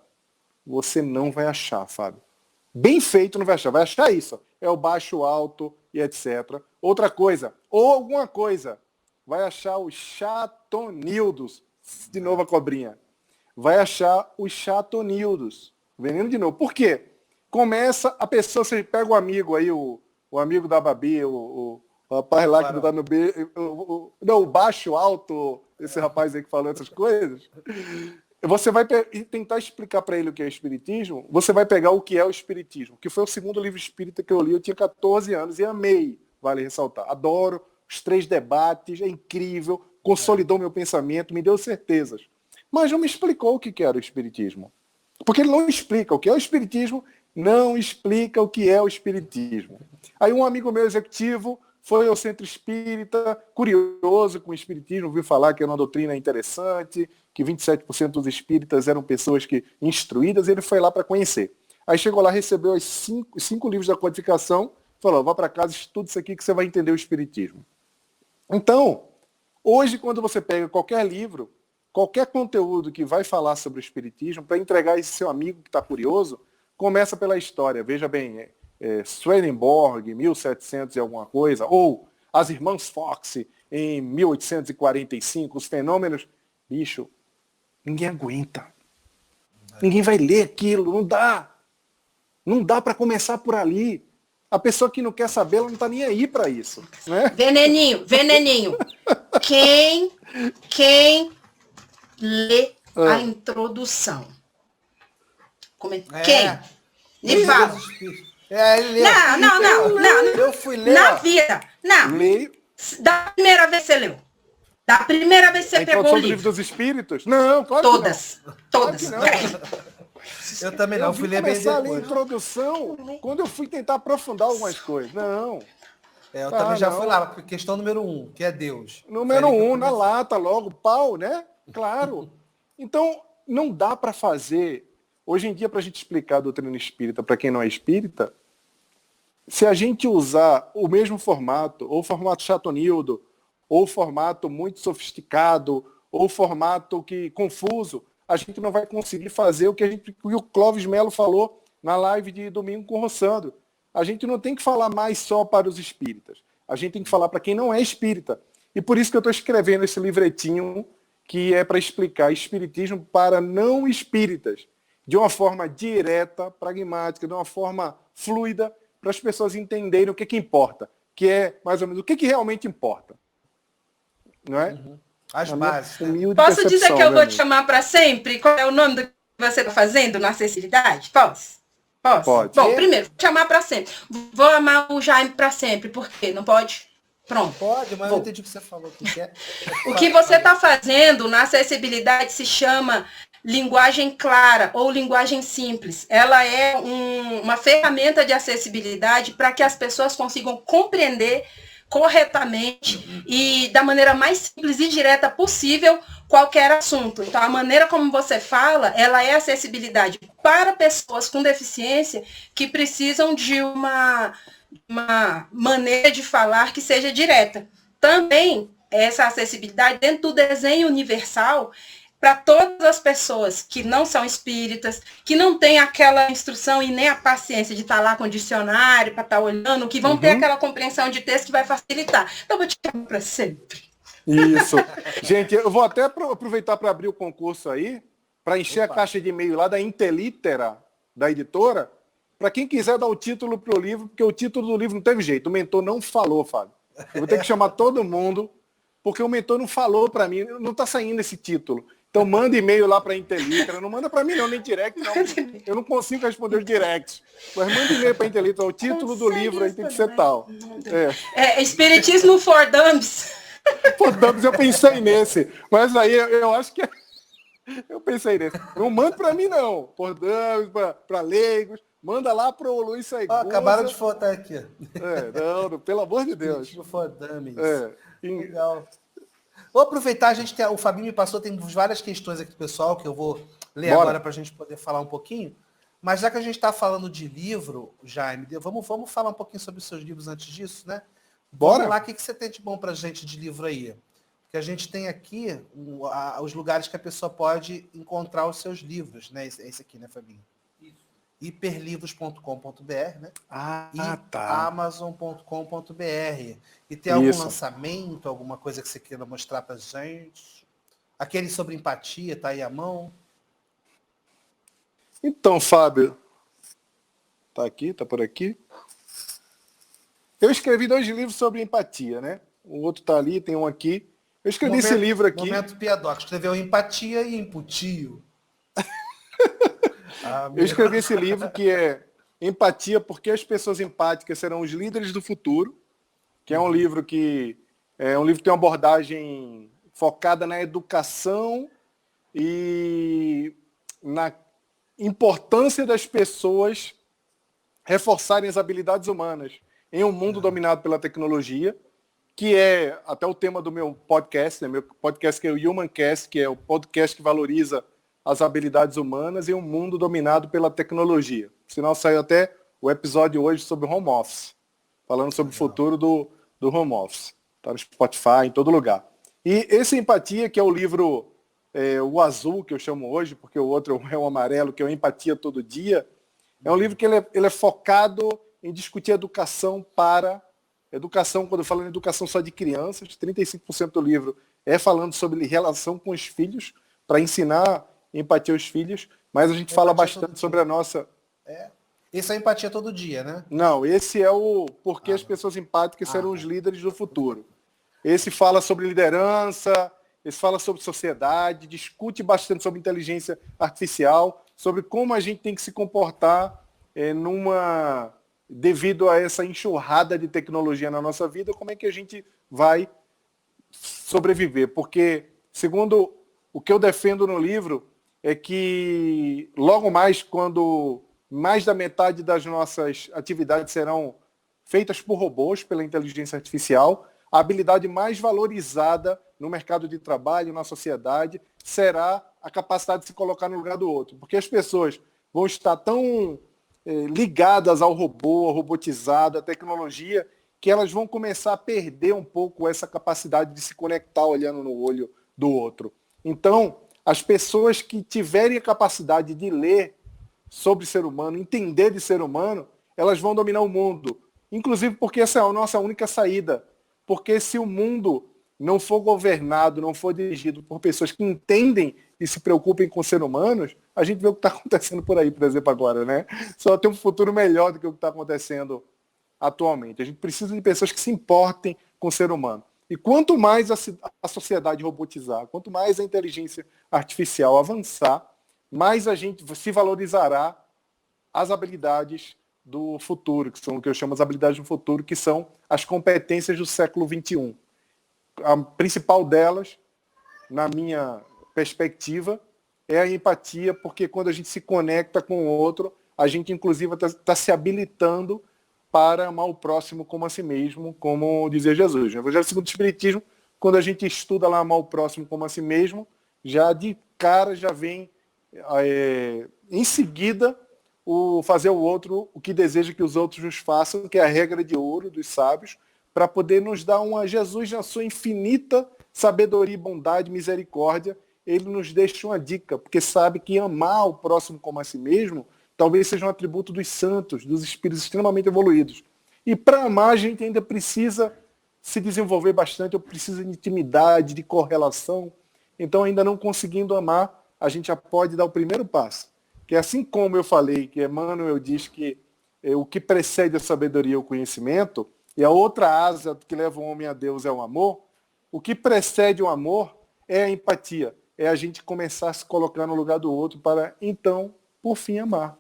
você não vai achar, Fábio. Bem feito não vai achar. Vai achar isso. É o baixo, alto e etc. Outra coisa, ou alguma coisa, vai achar os chatonildos. De novo a cobrinha. Vai achar os chatonildos. Veneno de novo. Por quê? Começa a pessoa, você pega o amigo aí, o amigo da Babi, o rapaz lá que não tá no B. Não, o baixo, alto, esse rapaz aí que falou essas coisas. Você vai tentar explicar para ele o que é espiritismo, você vai pegar o que é o espiritismo, que foi o segundo livro espírita que eu li, eu tinha 14 anos e amei, vale ressaltar. Adoro os 3 debates, é incrível, consolidou meu pensamento, me deu certezas. Mas não me explicou o que era o espiritismo. Porque ele não explica o que é o espiritismo, não explica o que é o espiritismo. Aí um amigo meu executivo foi ao centro espírita, curioso com o espiritismo, ouviu falar que era uma doutrina interessante, que 27% dos espíritas eram pessoas instruídas, e ele foi lá para conhecer. Aí chegou lá, recebeu os 5 livros da codificação, falou, vá para casa, estuda isso aqui que você vai entender o espiritismo. Então, hoje quando você pega qualquer livro, qualquer conteúdo que vai falar sobre o espiritismo, para entregar esse seu amigo que está curioso, começa pela história. Veja bem, Swedenborg, 1700 e alguma coisa, ou as irmãs Fox, em 1845, os fenômenos. Bicho, ninguém aguenta. Ninguém vai ler aquilo, não dá. Não dá para começar por ali. A pessoa que não quer saber, ela não está nem aí para isso. Né? Veneninho. Quem lê a introdução? Quem? Me fala. Ele leu. Não. Eu fui ler. Na vida. Não. Leio. Da primeira vez você leu. Da primeira vez você pegou o livro livro. dos espíritos? Não, claro Todas. Todas. Claro que não. Eu também não, eu fui ler bem começar a ler a depois. introdução quando eu fui tentar aprofundar algumas coisas. Não. Eu também já fui lá, questão número 1, que é Deus. Número 1, na lata, logo, pau, né? Claro. Então, não dá para fazer... Hoje em dia, para a gente explicar a doutrina espírita para quem não é espírita, se a gente usar o mesmo formato, ou o formato chatonildo, ou o formato muito sofisticado, ou o formato confuso, a gente não vai conseguir fazer o que o Clóvis Melo falou na live de domingo com o Rossandro. A gente não tem que falar mais só para os espíritas. A gente tem que falar para quem não é espírita. E por isso que eu estou escrevendo esse livretinho que é para explicar espiritismo para não espíritas, de uma forma direta, pragmática, de uma forma fluida, para as pessoas entenderem o que importa, que é mais ou menos o que realmente importa. Não é? As bases. Né? Posso dizer que eu vou te chamar para sempre? Qual é o nome do que você está fazendo na acessibilidade? Posso? Pode. Bom, primeiro, vou chamar para sempre. Vou amar o Jaime para sempre. Por quê? Não pode? Pronto. Pode, mas eu entendi o que você falou. O que você está fazendo na acessibilidade se chama linguagem clara ou linguagem simples. Ela é uma ferramenta de acessibilidade para que as pessoas consigam compreender corretamente e da maneira mais simples e direta possível qualquer assunto. Então, a maneira como você fala, ela é acessibilidade para pessoas com deficiência que precisam de uma maneira de falar que seja direta. Também, essa acessibilidade dentro do desenho universal para todas as pessoas que não são espíritas, que não têm aquela instrução e nem a paciência de estar lá com o dicionário, para estar olhando, que vão ter aquela compreensão de texto que vai facilitar. Então, eu vou te chamar para sempre. Isso. Gente, eu vou até aproveitar para abrir o concurso aí, para encher a caixa de e-mail lá da Intelitera, da editora, para quem quiser dar o título para o livro, porque o título do livro não teve jeito, o mentor não falou, Fábio. Eu vou ter que chamar todo mundo, porque o mentor não falou para mim, não está saindo esse título. Então manda e-mail lá para a Intelitera, não manda para mim não, nem direct não. Eu não consigo responder os directs. Mas manda e-mail para a Intelitera, o título do livro aí tem que ser tal. Espiritismo for Dummies. For Dummies, eu pensei nesse, mas aí eu acho que eu pensei nesse. Não manda para mim não, For Dummies, para leigos, manda lá para o Luiz Saigusa. Acabaram de fotar aqui. Não, pelo amor de Deus. For Dummies. Legal. Vou aproveitar, o Fabinho me passou, tem várias questões aqui do pessoal que eu vou ler agora para a gente poder falar um pouquinho. Mas já que a gente está falando de livro, Jaime, vamos falar um pouquinho sobre os seus livros antes disso, né? Bora. Vamos lá, o que você tem de bom para a gente de livro aí? Porque a gente tem aqui os lugares que a pessoa pode encontrar os seus livros, né? Esse aqui, né, Fabinho? hiperlivros.com.br, né? Tá. amazon.com.br. E tem algum lançamento, alguma coisa que você queira mostrar pra gente? Aquele sobre empatia, tá aí à mão? Então, Fábio, tá aqui, tá por aqui. Eu escrevi 2 livros sobre empatia, né? O outro tá ali, tem um aqui. Eu escrevi esse livro aqui. Momento piadóxico. Escreveu empatia e emputio. Eu escrevi esse livro que é Empatia, porque as pessoas empáticas serão os líderes do futuro, que é um livro que tem uma abordagem focada na educação e na importância das pessoas reforçarem as habilidades humanas em um mundo dominado pela tecnologia, que é até o tema do meu podcast, né? Meu podcast que é o Humancast, que é o podcast que valoriza as habilidades humanas em um mundo dominado pela tecnologia. Sinal, saiu até o episódio hoje sobre o home office, falando sobre o futuro do home office. Está no Spotify, em todo lugar. E esse Empatia, que é o livro, o azul, que eu chamo hoje, porque o outro é o amarelo, que é o Empatia Todo Dia, é um livro que ele é focado em discutir educação quando eu falo em educação só de crianças, 35% do livro é falando sobre relação com os filhos, para ensinar empatia aos filhos, mas a gente fala bastante sobre a nossa... Esse é empatia todo dia, né? Não, esse é o Porque as pessoas empáticas serão os líderes do futuro. Esse fala sobre liderança, esse fala sobre sociedade, discute bastante sobre inteligência artificial, sobre como a gente tem que se comportar devido a essa enxurrada de tecnologia na nossa vida, como é que a gente vai sobreviver. Porque, segundo o que eu defendo no livro, é que logo mais, quando mais da metade das nossas atividades serão feitas por robôs, pela inteligência artificial, a habilidade mais valorizada no mercado de trabalho, na sociedade, será a capacidade de se colocar no lugar do outro. Porque as pessoas vão estar tão ligadas ao robô, robotizado, à tecnologia, que elas vão começar a perder um pouco essa capacidade de se conectar olhando no olho do outro. Então, as pessoas que tiverem a capacidade de ler sobre ser humano, entender de ser humano, elas vão dominar o mundo. Inclusive porque essa é a nossa única saída. Porque se o mundo não for governado, não for dirigido por pessoas que entendem e se preocupem com seres humanos, a gente vê o que está acontecendo por aí, por exemplo, agora, né? Só tem um futuro melhor do que o que está acontecendo atualmente. A gente precisa de pessoas que se importem com o ser humano. E quanto mais a sociedade robotizar, quanto mais a inteligência artificial avançar, mais a gente se valorizará as habilidades do futuro, que são o que eu chamo as habilidades do futuro, que são as competências do século XXI. A principal delas, na minha perspectiva, é a empatia, porque quando a gente se conecta com o outro, a gente inclusive está se habilitando para amar o próximo como a si mesmo, como dizia Jesus. No Evangelho segundo o Espiritismo, quando a gente estuda lá amar o próximo como a si mesmo, já de cara já vem em seguida o fazer o outro o que deseja que os outros nos façam, que é a regra de ouro dos sábios, para poder nos dar Jesus na sua infinita sabedoria, bondade, misericórdia. Ele nos deixa uma dica, porque sabe que amar o próximo como a si mesmo talvez seja um atributo dos santos, dos espíritos extremamente evoluídos. E para amar a gente ainda precisa se desenvolver bastante, eu preciso de intimidade, de correlação. Então, ainda não conseguindo amar, a gente já pode dar o primeiro passo. Que assim como eu falei, que Emmanuel diz que o que precede a sabedoria é o conhecimento, e a outra asa que leva o homem a Deus é o amor, o que precede o amor é a empatia. É a gente começar a se colocar no lugar do outro para, então, por fim, amar.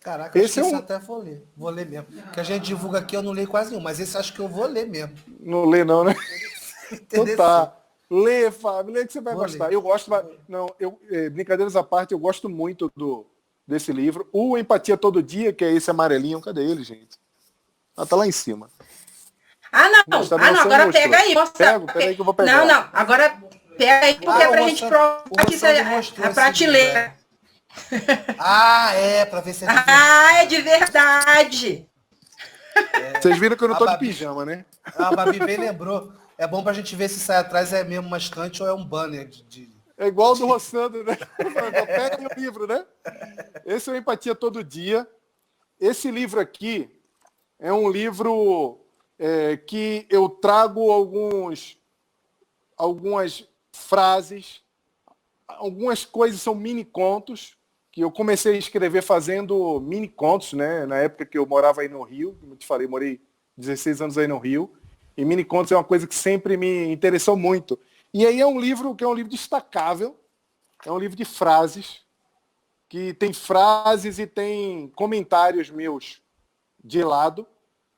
Caraca, esse acho que até vou ler. Vou ler mesmo. Que a gente divulga aqui, eu não leio quase nenhum, mas esse acho que eu vou ler mesmo. Não lê não, né? Então tá. Lê, Fábio, lê que você vai Vou gostar. ler. Eu gosto, não, brincadeiras à parte, eu gosto muito desse livro. O Empatia Todo Dia, que é esse amarelinho, cadê ele, gente? Ah, tá lá em cima. Não, agora pega aí, mostra. Pega aí que eu vou pegar. Não, agora pega aí, porque é pra gente provar que isso é a prateleira. Pra ver se é de verdade. É de verdade. Vocês viram que eu não tô de pijama, né? A Babi bem lembrou. É bom pra gente ver se sai atrás é mesmo uma estante ou é um banner de... É igual o do Rossandro, né? Pega o livro, né? Esse é o Empatia Todo Dia. Esse livro aqui é um livro que eu trago algumas frases, algumas coisas são mini contos, que eu comecei a escrever fazendo mini contos, né? Na época que eu morava aí no Rio, como eu te falei, morei 16 anos aí no Rio, e mini contos é uma coisa que sempre me interessou muito. E aí é um livro que é um livro destacável, é um livro de frases, que tem frases e tem comentários meus de lado.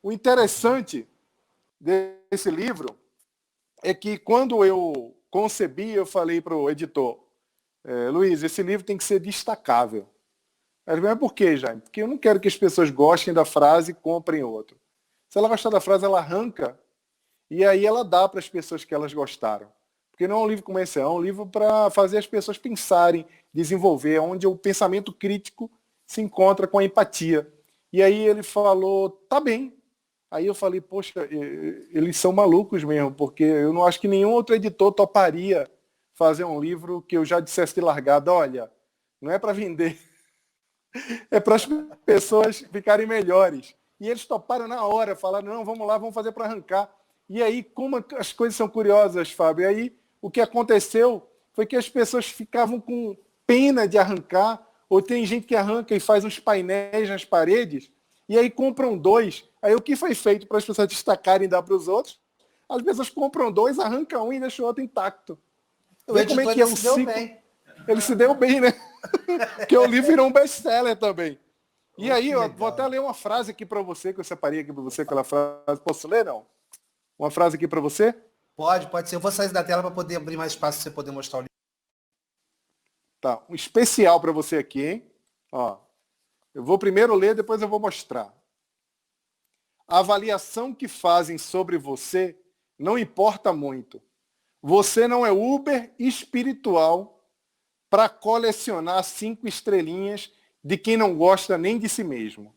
O interessante desse livro é que quando eu concebi, eu falei para o editor, Luiz, esse livro tem que ser destacável. Ele falou, mas por quê, Jaime? Porque eu não quero que as pessoas gostem da frase e comprem outro. Se ela gostar da frase, ela arranca e aí ela dá para as pessoas que elas gostaram. Porque não é um livro como esse, é um livro para fazer as pessoas pensarem, desenvolver, onde o pensamento crítico se encontra com a empatia. E aí ele falou, tá bem. Aí eu falei, poxa, eles são malucos mesmo, porque eu não acho que nenhum outro editor toparia fazer um livro que eu já dissesse de largada, olha, não é para vender, é para as pessoas ficarem melhores. E eles toparam na hora, falaram, não, vamos lá, vamos fazer para arrancar. E aí, como as coisas são curiosas, Fábio, e aí o que aconteceu foi que as pessoas ficavam com pena de arrancar, ou tem gente que arranca e faz uns painéis nas paredes, e aí compram dois. Aí o que foi feito para as pessoas destacarem e dar para os outros? As pessoas compram dois, arrancam um e deixam o outro intacto. O editor como é que é um ciclo. Bem. Ele se deu bem, né? Porque o livro virou um best-seller também. E aí, eu vou até ler uma frase aqui para você, que eu separei aqui para você, aquela frase. Posso ler, não? Uma frase aqui para você? Pode ser. Eu vou sair da tela para poder abrir mais espaço para você poder mostrar o livro. Tá, um especial para você aqui, hein? Ó, eu vou primeiro ler, depois eu vou mostrar. A avaliação que fazem sobre você não importa muito. Você não é Uber espiritual para colecionar 5 estrelinhas de quem não gosta nem de si mesmo.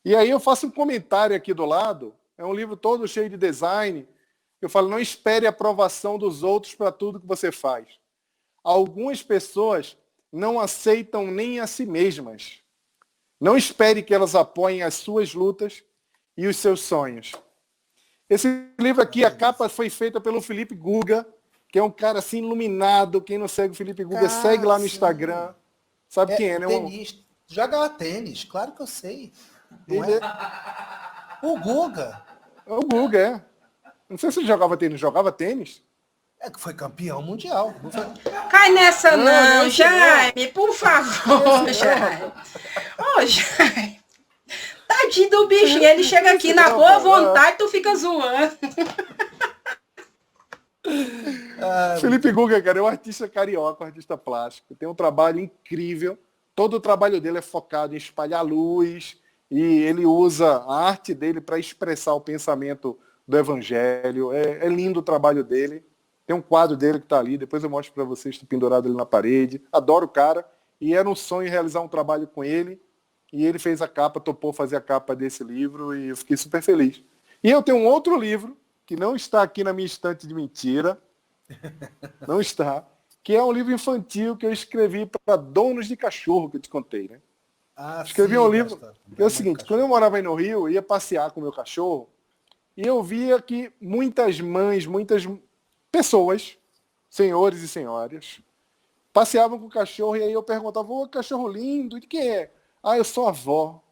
E aí eu faço um comentário aqui do lado, é um livro todo cheio de design, eu falo, não espere a aprovação dos outros para tudo que você faz. Algumas pessoas não aceitam nem a si mesmas. Não espere que elas apoiem as suas lutas e os seus sonhos. Esse livro aqui, a capa foi feita pelo Felipe Guga, que é um cara assim iluminado. Quem não segue o Felipe Guga, segue lá no Instagram. Sabe quem é, né? Tenista. Joga tênis, claro que eu sei. Não Ele é? O Guga. é o Guga, é. Não sei se ele jogava tênis. Jogava tênis? É que foi campeão mundial. Não foi? Cai nessa Não, não, não, Jaime, por favor, Jaime. Ô, Jaime. Tadinho do bichinho, ele chega aqui na boa vontade, tu fica zoando. Felipe Guga, cara, é um artista carioca, um artista plástico. Tem um trabalho incrível. Todo o trabalho dele é focado em espalhar luz e ele usa a arte dele para expressar o pensamento do evangelho. É lindo o trabalho dele. Tem um quadro dele que está ali, depois eu mostro para vocês, está pendurado ali na parede. Adoro o cara e era um sonho realizar um trabalho com ele. E ele fez a capa, topou fazer a capa desse livro e eu fiquei super feliz. E eu tenho um outro livro que não está aqui na minha estante de mentira, não está, que é um livro infantil que eu escrevi para donos de cachorro, que eu te contei, né? Escrevi um livro, que é o seguinte, quando eu morava aí no Rio, eu ia passear com o meu cachorro, e eu via que muitas mães, muitas pessoas, senhores e senhoras, passeavam com o cachorro, e aí eu perguntava, ô, cachorro lindo, de quem é? Ah, eu sou avó.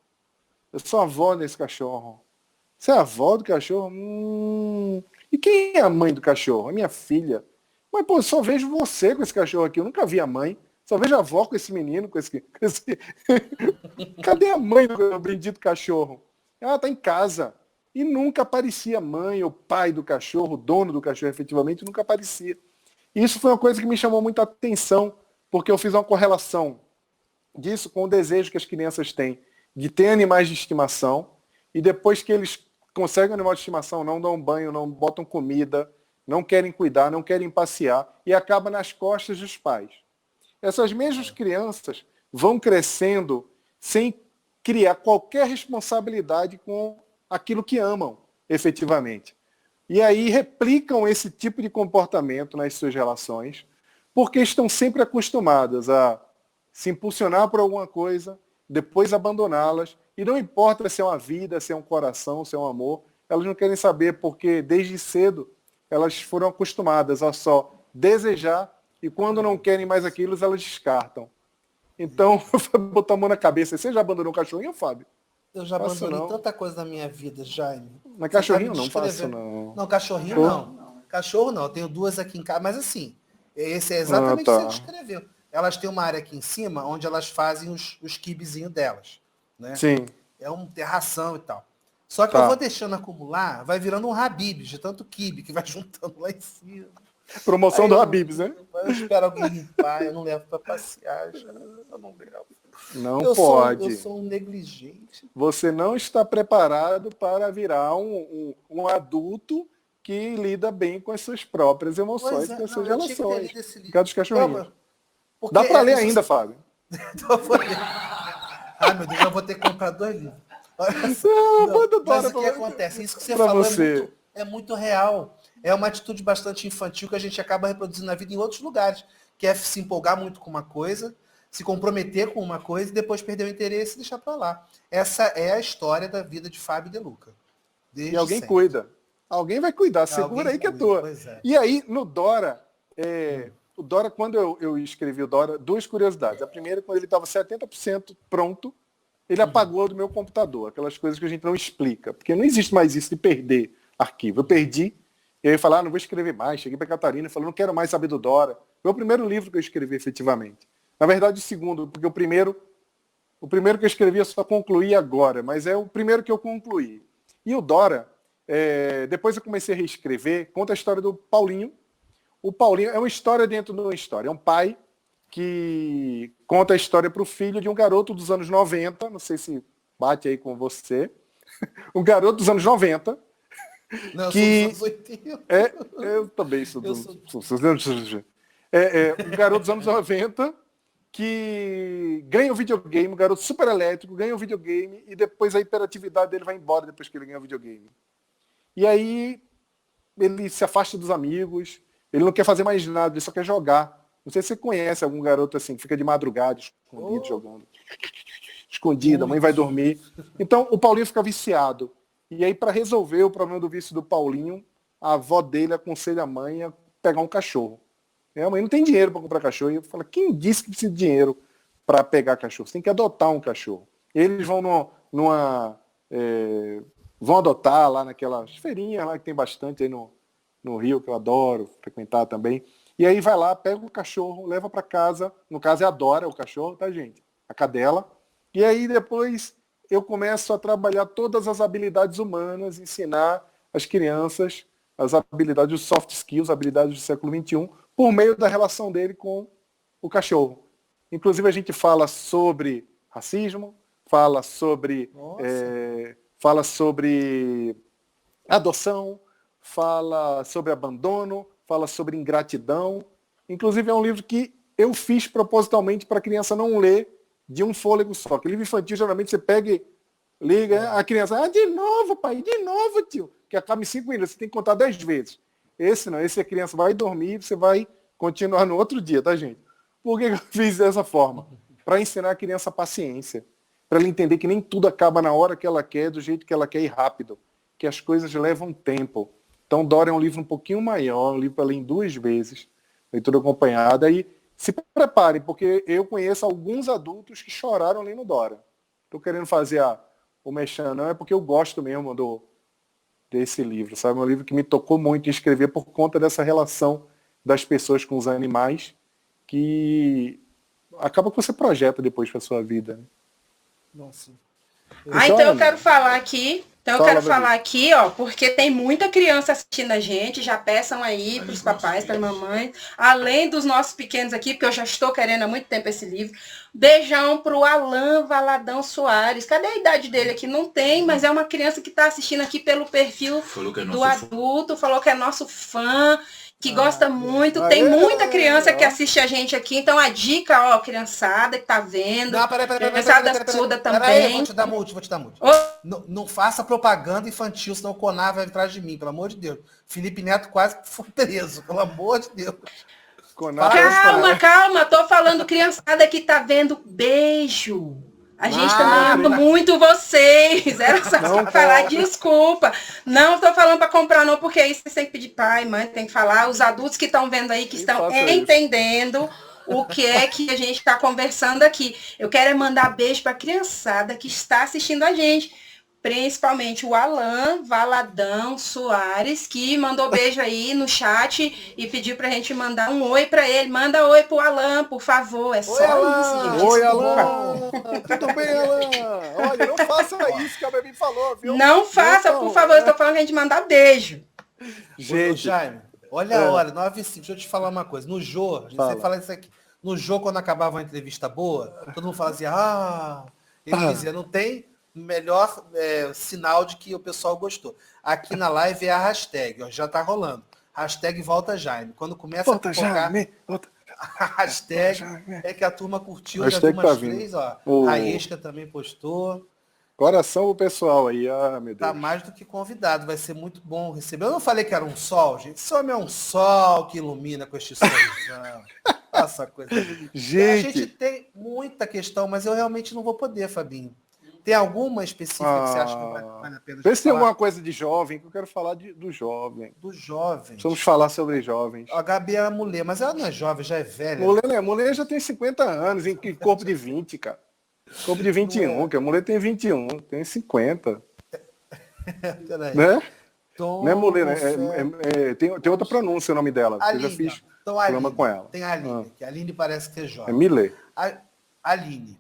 Eu sou avó desse cachorro. Você é avó do cachorro? E quem é a mãe do cachorro? A minha filha. Mas, pô, eu só vejo você com esse cachorro aqui. Eu nunca vi a mãe. Só vejo a avó com esse menino, com esse... Cadê a mãe do bendito cachorro? Ela tá em casa. E nunca aparecia a mãe, o pai do cachorro, o dono do cachorro, efetivamente, nunca aparecia. E isso foi uma coisa que me chamou muita atenção, porque eu fiz uma correlação disso com o desejo que as crianças têm de ter animais de estimação, e depois que eles conseguem um animal de estimação, não dão banho, não botam comida, não querem cuidar, não querem passear, e acaba nas costas dos pais. Essas mesmas crianças vão crescendo sem criar qualquer responsabilidade com aquilo que amam, efetivamente. E aí replicam esse tipo de comportamento nas suas relações, porque estão sempre acostumadas a se impulsionar por alguma coisa, depois abandoná-las, e não importa se é uma vida, se é um coração, se é um amor, elas não querem saber, porque desde cedo elas foram acostumadas a só desejar, e quando não querem mais aquilo, elas descartam. Então, botar a mão na cabeça. Você já abandonou um cachorrinho, Fábio? Eu já abandonei tanta coisa na minha vida, Jaime. Mas cachorrinho não faço, não. Não, cachorrinho não. Cachorro não, eu tenho duas aqui em casa, mas assim, esse é exatamente o que você descreveu. Elas têm uma área aqui em cima onde elas fazem os quibezinhos delas. Né? Sim. É uma terração e tal. Só que eu vou deixando acumular, vai virando um Habib's, de tanto quibe que vai juntando lá em cima. Promoção do Habib's, né? Eu espero alguém limpar, eu não levo para passear. Eu não levo. Não pode. Eu sou um negligente. Você não está preparado para virar um adulto que lida bem com as suas próprias emoções, com as suas relações. Cada dos cachorrinhos. Dá para ler ainda, Fábio. Ai, meu Deus, eu vou ter que comprar 2 livros. Olha só. Mas o que acontece? Isso que você falou é muito real. É uma atitude bastante infantil que a gente acaba reproduzindo na vida em outros lugares, que é se empolgar muito com uma coisa, se comprometer com uma coisa e depois perder o interesse e deixar para lá. Essa é a história da vida de Fábio De Luca. E alguém cuida. Alguém vai cuidar. Segura aí que é tua. E aí, no Dora, o Dora, quando eu escrevi o Dora, 2 curiosidades. A primeira, quando ele estava 70% pronto, ele apagou do meu computador. Aquelas coisas que a gente não explica. Porque não existe mais isso de perder arquivo. Eu perdi. E aí eu falei, não vou escrever mais. Cheguei para a Catarina e falei, não quero mais saber do Dora. Foi o primeiro livro que eu escrevi efetivamente. Na verdade, o segundo, porque o primeiro que eu escrevi eu só concluí agora, mas é o primeiro que eu concluí. E o Dora, depois eu comecei a reescrever, conta a história do Paulinho. O Paulinho é uma história dentro de uma história. É um pai que conta a história para o filho de um garoto dos anos 90, não sei se bate aí com você, um garoto dos anos 90, não, que eu sou dos anos 80. Eu também sou dos anos 80. Um garoto dos anos 90 que ganha um videogame, um garoto super elétrico, ganha um videogame e depois a hiperatividade dele vai embora depois que ele ganha o videogame. E aí ele se afasta dos amigos, ele não quer fazer mais nada, ele só quer jogar. Não sei se você conhece algum garoto assim, que fica de madrugada, escondido, jogando. Escondido, a mãe vai dormir. Então o Paulinho fica viciado. E aí, para resolver o problema do vício do Paulinho, a avó dele aconselha a mãe a pegar um cachorro. A mãe não tem dinheiro para comprar cachorro. E eu falo, quem disse que precisa de dinheiro para pegar cachorro. Você tem que adotar um cachorro. Eles vão vão adotar lá naquelas feirinhas lá que tem bastante aí no Rio, que eu adoro frequentar também. E aí vai lá, pega o cachorro, leva para casa. No caso é a Dora, o cachorro, tá, gente? A cadela. E aí depois eu começo a trabalhar todas as habilidades humanas, ensinar as crianças as habilidades, os soft skills, habilidades do século XXI, por meio da relação dele com o cachorro. Inclusive a gente fala sobre racismo, fala sobre adoção, fala sobre abandono, fala sobre ingratidão. Inclusive é um livro que eu fiz propositalmente para a criança não ler de um fôlego só. Que livro infantil, geralmente você pega e liga, a criança, de novo, pai, de novo, tio. Que acaba em 5 minutos, você tem que contar 10 vezes. Esse não, esse a criança vai dormir, você vai continuar no outro dia, tá, gente? Por que eu fiz dessa forma? Para ensinar a criança paciência. Para ela entender que nem tudo acaba na hora que ela quer, do jeito que ela quer e rápido. Que as coisas levam tempo. Então, Dora é um livro um pouquinho maior, um livro para ler em 2 vezes, leitura acompanhada. E se preparem, porque eu conheço alguns adultos que choraram lendo Dora. Estou querendo fazer o mexão, não é porque eu gosto mesmo desse livro, sabe? É um livro que me tocou muito em escrever por conta dessa relação das pessoas com os animais, que acaba que você projeta depois para sua vida. Né? Nossa. Então eu quero falar aqui. Ó, porque tem muita criança assistindo a gente, já peçam aí para os papais, para a mamãe, além dos nossos pequenos aqui, porque eu já estou querendo há muito tempo esse livro. Beijão pro Alan Valadão Soares. Cadê a idade dele aqui? Não tem, mas é uma criança que está assistindo aqui pelo perfil do adulto, falou que é nosso fã, que gosta muito. Tem muita criança que assiste a gente aqui, então a dica, ó, criançada que tá vendo, criançada surda também. Vou te dar multa. Não faça propaganda infantil, senão o Conar vai atrás de mim, pelo amor de Deus. Felipe Neto quase foi preso, pelo amor de Deus. Calma, tô falando criançada que tá vendo. Beijo. A gente também ama muito vocês. Era só pra falar, desculpa. Não tô falando para comprar não, porque aí você tem que pedir pai, mãe, tem que falar. Os adultos que estão vendo aí, que estão entendendo o que é que a gente está conversando aqui. Eu quero mandar beijo para a criançada que está assistindo a gente. Principalmente o Alan Valadão Soares, que mandou beijo aí no chat e pediu pra gente mandar um oi pra ele. Manda oi pro Alan, por favor. É só isso, gente. Oi, Alan! Tudo bem, Alan? Olha, não faça isso que a Baby falou, viu? Não faça, por favor. Eu tô falando que a gente mandar beijo. Gente, Jaime, olha a hora, 9h05. Deixa eu te falar uma coisa. No Jô, a gente sempre fala isso aqui. No Jô, quando acabava uma entrevista boa, todo mundo fazia, ele dizia, não tem melhor sinal de que o pessoal gostou. Aqui na live é a hashtag, ó, já tá rolando. Hashtag volta Jaime. Quando começa a colocar a hashtag, é que a turma curtiu, hashtag já viu umas 3, ó. Raísca também postou. Coração pro pessoal aí, meu Deus. Tá mais do que convidado, vai ser muito bom receber. Eu não falei que era um sol, gente. Esse homem é um sol que ilumina com este solzão. Essa coisa. Gente. A gente tem muita questão, mas eu realmente não vou poder, Fabinho. Tem alguma específica que você acha que vale a pena? Vê se tem alguma coisa de jovem, que eu quero falar do jovem. Do jovem. Vamos falar sobre jovens. A Gabi é a mulher, mas ela não é jovem, já é velha. Mulher já tem 50 anos, em corpo de 20, cara. Corpo de 21, que a mulher tem 21, tem 50. Peraí. Né? Tom, não é mulher, né? Tem outra pronúncia o nome dela. Aline, eu já fiz programa com ela. Tem a Aline, que a Aline parece que é jovem. É Milê. A Aline.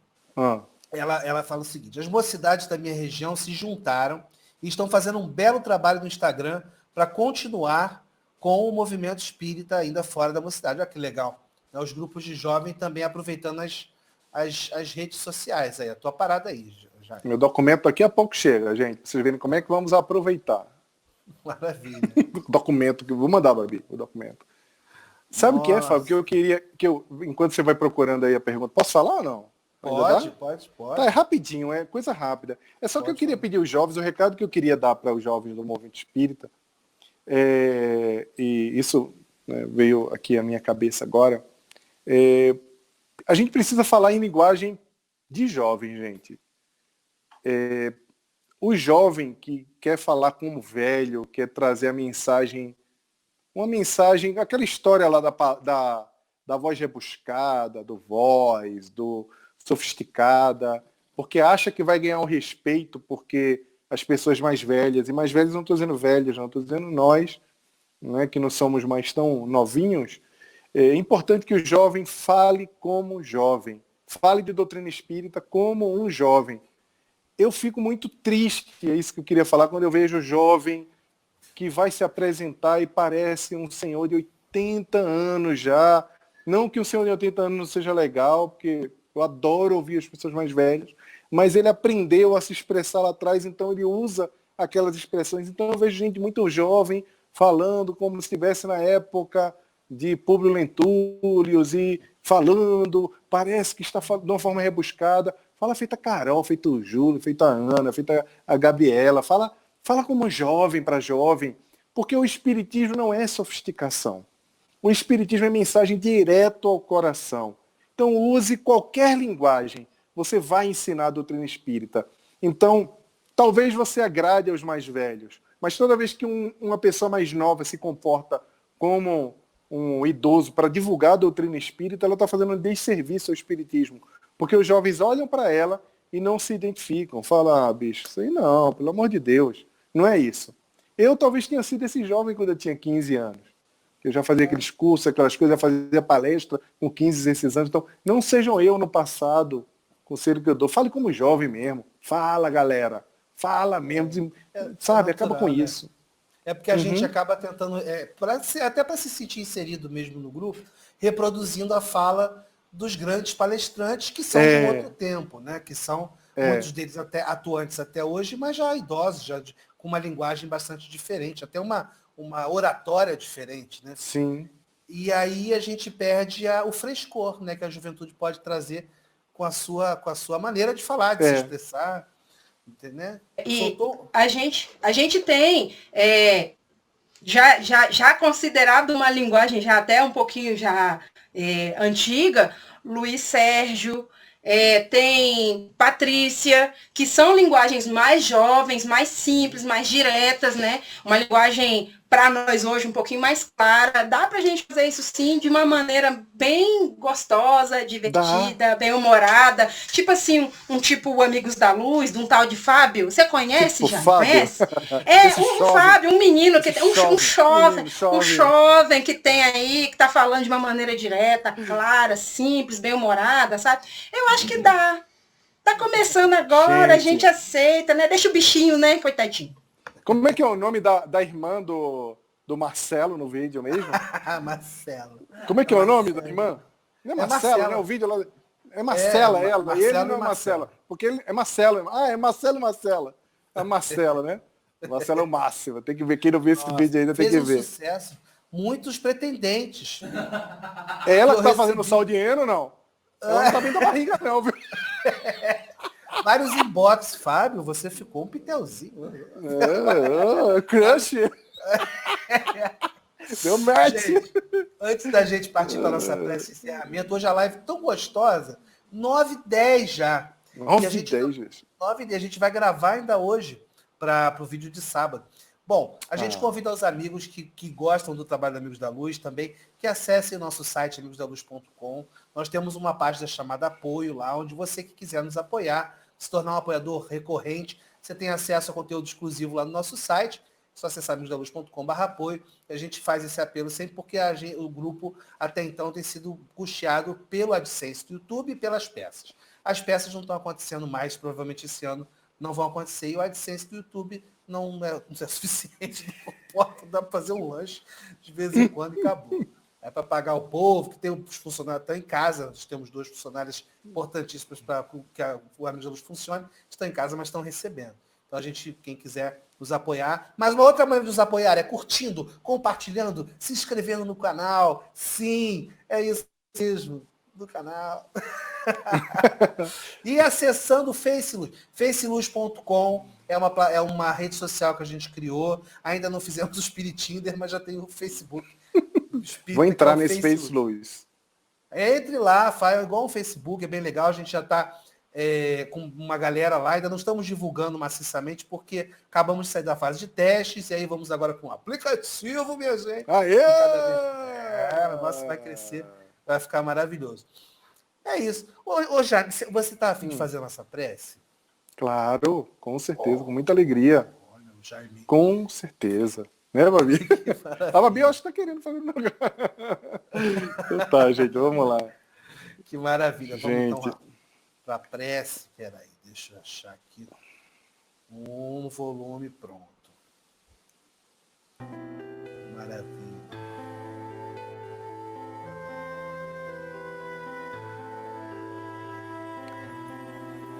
Ela fala o seguinte: as mocidades da minha região se juntaram e estão fazendo um belo trabalho no Instagram para continuar com o movimento espírita ainda fora da mocidade. Olha que legal. Os grupos de jovens também aproveitando as redes sociais. Aí, a tua parada aí, Jaime. Meu documento daqui a pouco chega, gente. Pra vocês verem como é que vamos aproveitar. Maravilha. Documento, que eu vou mandar, Babi, o documento. Sabe o que é, Fábio? Que eu queria, enquanto você vai procurando aí a pergunta, posso falar ou não? Pode. Tá, é rapidinho, é coisa rápida. É só que eu queria pedir aos jovens, o recado que eu queria dar para os jovens do movimento espírita, e isso veio aqui à minha cabeça agora, a gente precisa falar em linguagem de jovem, gente. O jovem que quer falar como velho, quer trazer a mensagem, uma mensagem, aquela história lá da voz rebuscada, do voz, do sofisticada, porque acha que vai ganhar o respeito porque as pessoas mais velhas, e mais velhas não estou dizendo velhos, não estou dizendo nós, não é, que não somos mais tão novinhos, é importante que o jovem fale como jovem, fale de doutrina espírita como um jovem. Eu fico muito triste, é isso que eu queria falar, quando eu vejo o jovem que vai se apresentar e parece um senhor de 80 anos já. Não que um senhor de 80 anos não seja legal, porque eu adoro ouvir as pessoas mais velhas, mas ele aprendeu a se expressar lá atrás, então ele usa aquelas expressões. Então eu vejo gente muito jovem falando como se estivesse na época de Públio Lentulus e falando, parece que está de uma forma rebuscada. Fala feita a Carol, feita o Júlio, feita a Ana, feita a Gabriela. Fala como jovem para jovem, porque o espiritismo não é sofisticação. O espiritismo é mensagem direto ao coração. Então use qualquer linguagem. Você vai ensinar a doutrina espírita. Então, talvez você agrade aos mais velhos, mas toda vez que uma pessoa mais nova se comporta como um idoso para divulgar a doutrina espírita, ela está fazendo um desserviço ao espiritismo. Porque os jovens olham para ela e não se identificam. Falam, bicho, isso aí não, pelo amor de Deus. Não é isso. Eu talvez tenha sido esse jovem quando eu tinha 15 anos. Eu já fazia aqueles cursos, aquelas coisas, já fazia palestra com 15, 16 anos. Então, não sejam eu no passado, conselho que eu dou. Fale como jovem mesmo. Fala, galera. Fala mesmo. Sabe, acaba com isso. É porque a gente acaba tentando, até para se sentir inserido mesmo no grupo, reproduzindo a fala dos grandes palestrantes que são de um outro tempo, né? Que são muitos deles até atuantes até hoje, mas já idosos, já com uma linguagem bastante diferente, até uma oratória diferente, né? Sim. E aí a gente perde o frescor, né? Que a juventude pode trazer com a sua maneira de falar, de se expressar, entendeu? E a gente tem já considerado uma linguagem já até um pouquinho antiga, Luiz Sérgio, tem Patrícia, que são linguagens mais jovens, mais simples, mais diretas, né? Uma linguagem, para nós hoje, um pouquinho mais clara. Dá pra gente fazer isso sim, de uma maneira bem gostosa, divertida, bem humorada. Tipo assim, um tipo Amigos da Luz, de um tal de Fábio. Você conhece tipo já? Fábio. Conhece? Fábio, um menino, que um jovem que tem aí, que tá falando de uma maneira direta, clara, simples, bem humorada, sabe? Eu acho que dá. Tá começando agora, a gente aceita, né? Deixa o bichinho, né? Coitadinho. Como é que é o nome da irmã do Marcelo no vídeo mesmo? Marcelo. Como é que é o nome da irmã? Não é Marcelo, né? O vídeo lá... É Marcela, ela. Marcelo, e ele não é Marcela. Porque ele é Marcelo. É Marcelo e Marcela. É Marcela, né? Marcelo é o máximo. Tem que ver. Quem não vê esse vídeo ainda tem que ver. Sucesso. Muitos pretendentes. É ela que tá fazendo sal de heno ou não? Ela não tá bem da barriga, não, viu? Vários inbox, Fábio, você ficou um pitelzinho. Crush. Deu match. Gente, antes da gente partir para a nossa prece de encerramento, hoje a live tão gostosa, 9h10 já. 9h10, 9h10, a gente vai gravar ainda hoje para o vídeo de sábado. Bom, a gente convida os amigos que gostam do trabalho do Amigos da Luz também, que acessem o nosso site amigosdaluz.com. Nós temos uma página chamada Apoio lá, onde você que quiser nos apoiar, se tornar um apoiador recorrente, você tem acesso a conteúdo exclusivo lá no nosso site. É só acessar amigosdaluz.com/apoio. A gente faz esse apelo sempre porque o grupo até então tem sido custeado pelo AdSense do YouTube e pelas peças. As peças não estão acontecendo mais, provavelmente esse ano não vão acontecer, e o AdSense do YouTube não é suficiente, dá para fazer um lanche de vez em quando e acabou. É para pagar o povo, que tem os funcionários, estão em casa, nós temos 2 funcionários importantíssimos para que o Amigos da Luz funcione, estão em casa, mas estão recebendo. Então a gente, quem quiser nos apoiar, mas uma outra maneira de nos apoiar é curtindo, compartilhando, se inscrevendo no canal, sim, é isso mesmo, do canal. E acessando o Faceluz, faceluz.com, é uma rede social que a gente criou, ainda não fizemos o Spirit Tinder, mas já tem o Facebook. Vou entrar nesse Faceluz. Entre lá, faz igual o Facebook, é bem legal, a gente já está com uma galera lá, ainda não estamos divulgando maciçamente, porque acabamos de sair da fase de testes, e aí vamos agora com o aplicativo, minha gente. Aê! O negócio vai crescer, vai ficar maravilhoso. É isso. Ô Jaime, você tá a fim de fazer a nossa prece? Claro, com certeza, com muita alegria. Olha, o Jaime. Com certeza. Né, Babi? Que maravilha. A Babi, eu acho que tá querendo fazer um negócio. Então tá, gente, vamos lá. Que maravilha. Vamos Gente. então para a prece. Peraí, deixa eu achar aqui. Um volume pronto. Maravilha.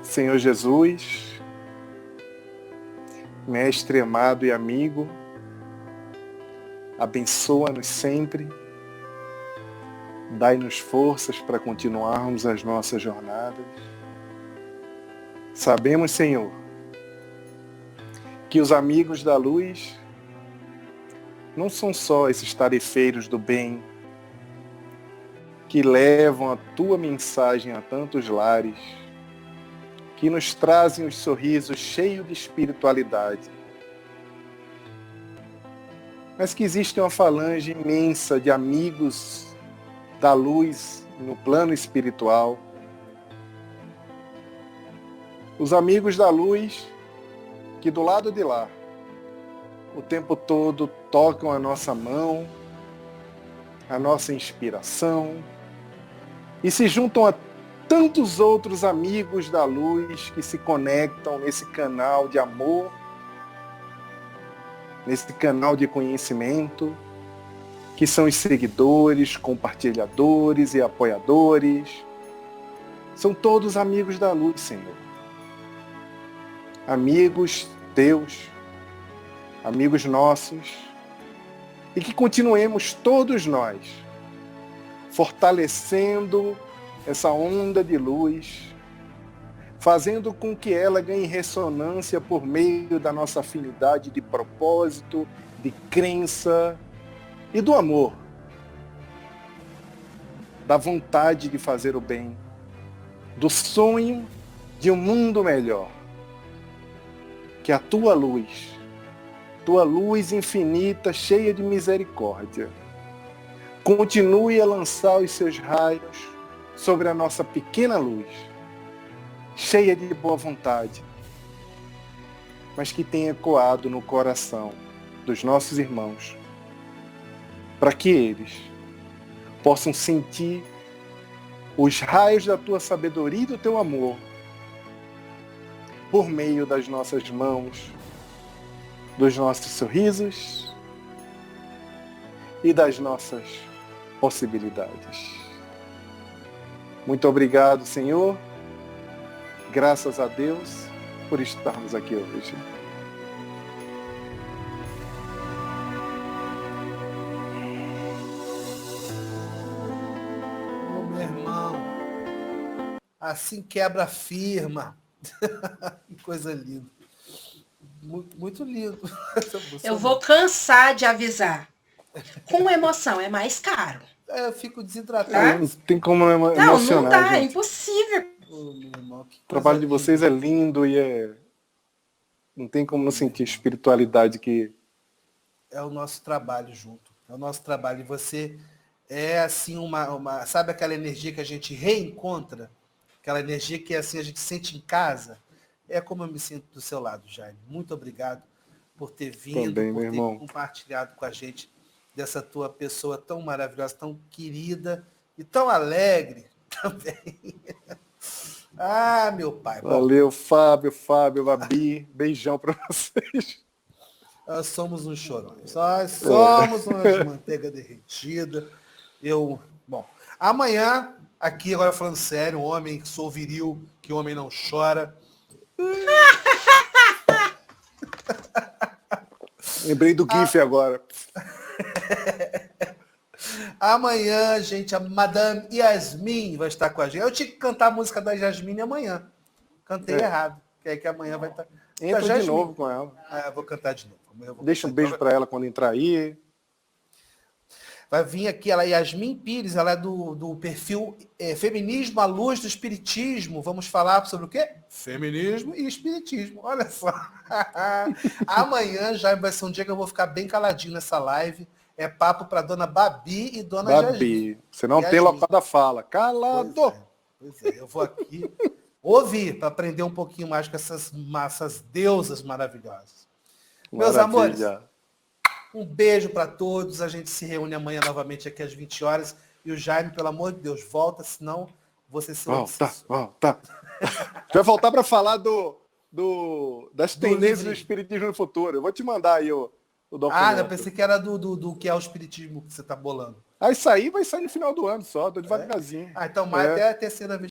Senhor Jesus, Mestre amado e amigo, abençoa-nos sempre, dai-nos forças para continuarmos as nossas jornadas. Sabemos, Senhor, que os amigos da luz não são só esses tarefeiros do bem que levam a tua mensagem a tantos lares, que nos trazem os sorrisos cheios de espiritualidade, mas que existe uma falange imensa de amigos da luz no plano espiritual. Os amigos da luz que do lado de lá, o tempo todo tocam a nossa mão, a nossa inspiração, e se juntam a tantos outros amigos da luz que se conectam nesse canal de amor, nesse canal de conhecimento, que são os seguidores, compartilhadores e apoiadores. São todos amigos da luz, Senhor. Amigos teus, amigos nossos, e que continuemos todos nós fortalecendo essa onda de luz, fazendo com que ela ganhe ressonância por meio da nossa afinidade de propósito, de crença e do amor, da vontade de fazer o bem, do sonho de um mundo melhor. Que a tua luz infinita, cheia de misericórdia, continue a lançar os seus raios sobre a nossa pequena luz, cheia de boa vontade, mas que tenha ecoado no coração dos nossos irmãos, para que eles possam sentir os raios da tua sabedoria e do teu amor por meio das nossas mãos, dos nossos sorrisos e das nossas possibilidades. Muito obrigado, Senhor. Graças a Deus por estarmos aqui hoje. Ô, meu irmão, assim quebra firma. Que coisa linda. Muito lindo. Eu vou cansar de avisar. Com emoção é mais caro. Eu fico desidratado. Não tem como Não, emocionar, não dá, é gente. impossível. Ô, meu irmão, que O trabalho de coisa vocês é linda. lindo e não tem como não sentir a espiritualidade que... É o nosso trabalho junto. É o nosso trabalho. E você é assim sabe aquela energia que a gente reencontra? Aquela energia que assim a gente sente em casa? É como eu me sinto do seu lado, Jaime. Muito obrigado por ter vindo, Também, por meu ter irmão. compartilhado com a gente dessa tua pessoa tão maravilhosa, tão querida e tão alegre também. Ah, meu pai. Bom, Valeu, Fábio, Babi. Beijão pra vocês. nós somos uns chorões. Nós somos umas manteiga derretida. Bom, amanhã, aqui agora falando sério, homem, sou viril, que homem não chora. Lembrei do GIF agora. Amanhã, gente, a Madame Yasmin vai estar com a gente. Eu tinha que cantar a música da Yasmin amanhã. Cantei errado. Que aí que amanhã vai estar. Entra de novo com ela. Ah, vou cantar de novo. Amanhã eu vou Deixa um cantar. beijo pra ela quando entrar aí. Vai vir aqui, ela é Yasmin Pires, ela é do perfil Feminismo à Luz do Espiritismo. Vamos falar sobre o quê? Feminismo e Espiritismo. Olha só. Amanhã já vai ser um dia que eu vou ficar bem caladinho nessa live. É papo para dona Babi e dona Yasmin. Babi. Você não tem Yasmin. local da fala. Calado. Pois é. Pois é, eu vou aqui ouvir para aprender um pouquinho mais com essas deusas maravilhosas. Meus amores, um beijo para todos. A gente se reúne amanhã novamente aqui às 20 horas. E o Jaime, pelo amor de Deus, volta, senão você se... Volta. Vai voltar para falar das tendências do espiritismo no futuro. Eu vou te mandar aí o documento. Eu pensei que era do que é o espiritismo que você está bolando. Isso aí vai sair no final do ano só, tô devagarzinho. Então mais até a terceira vez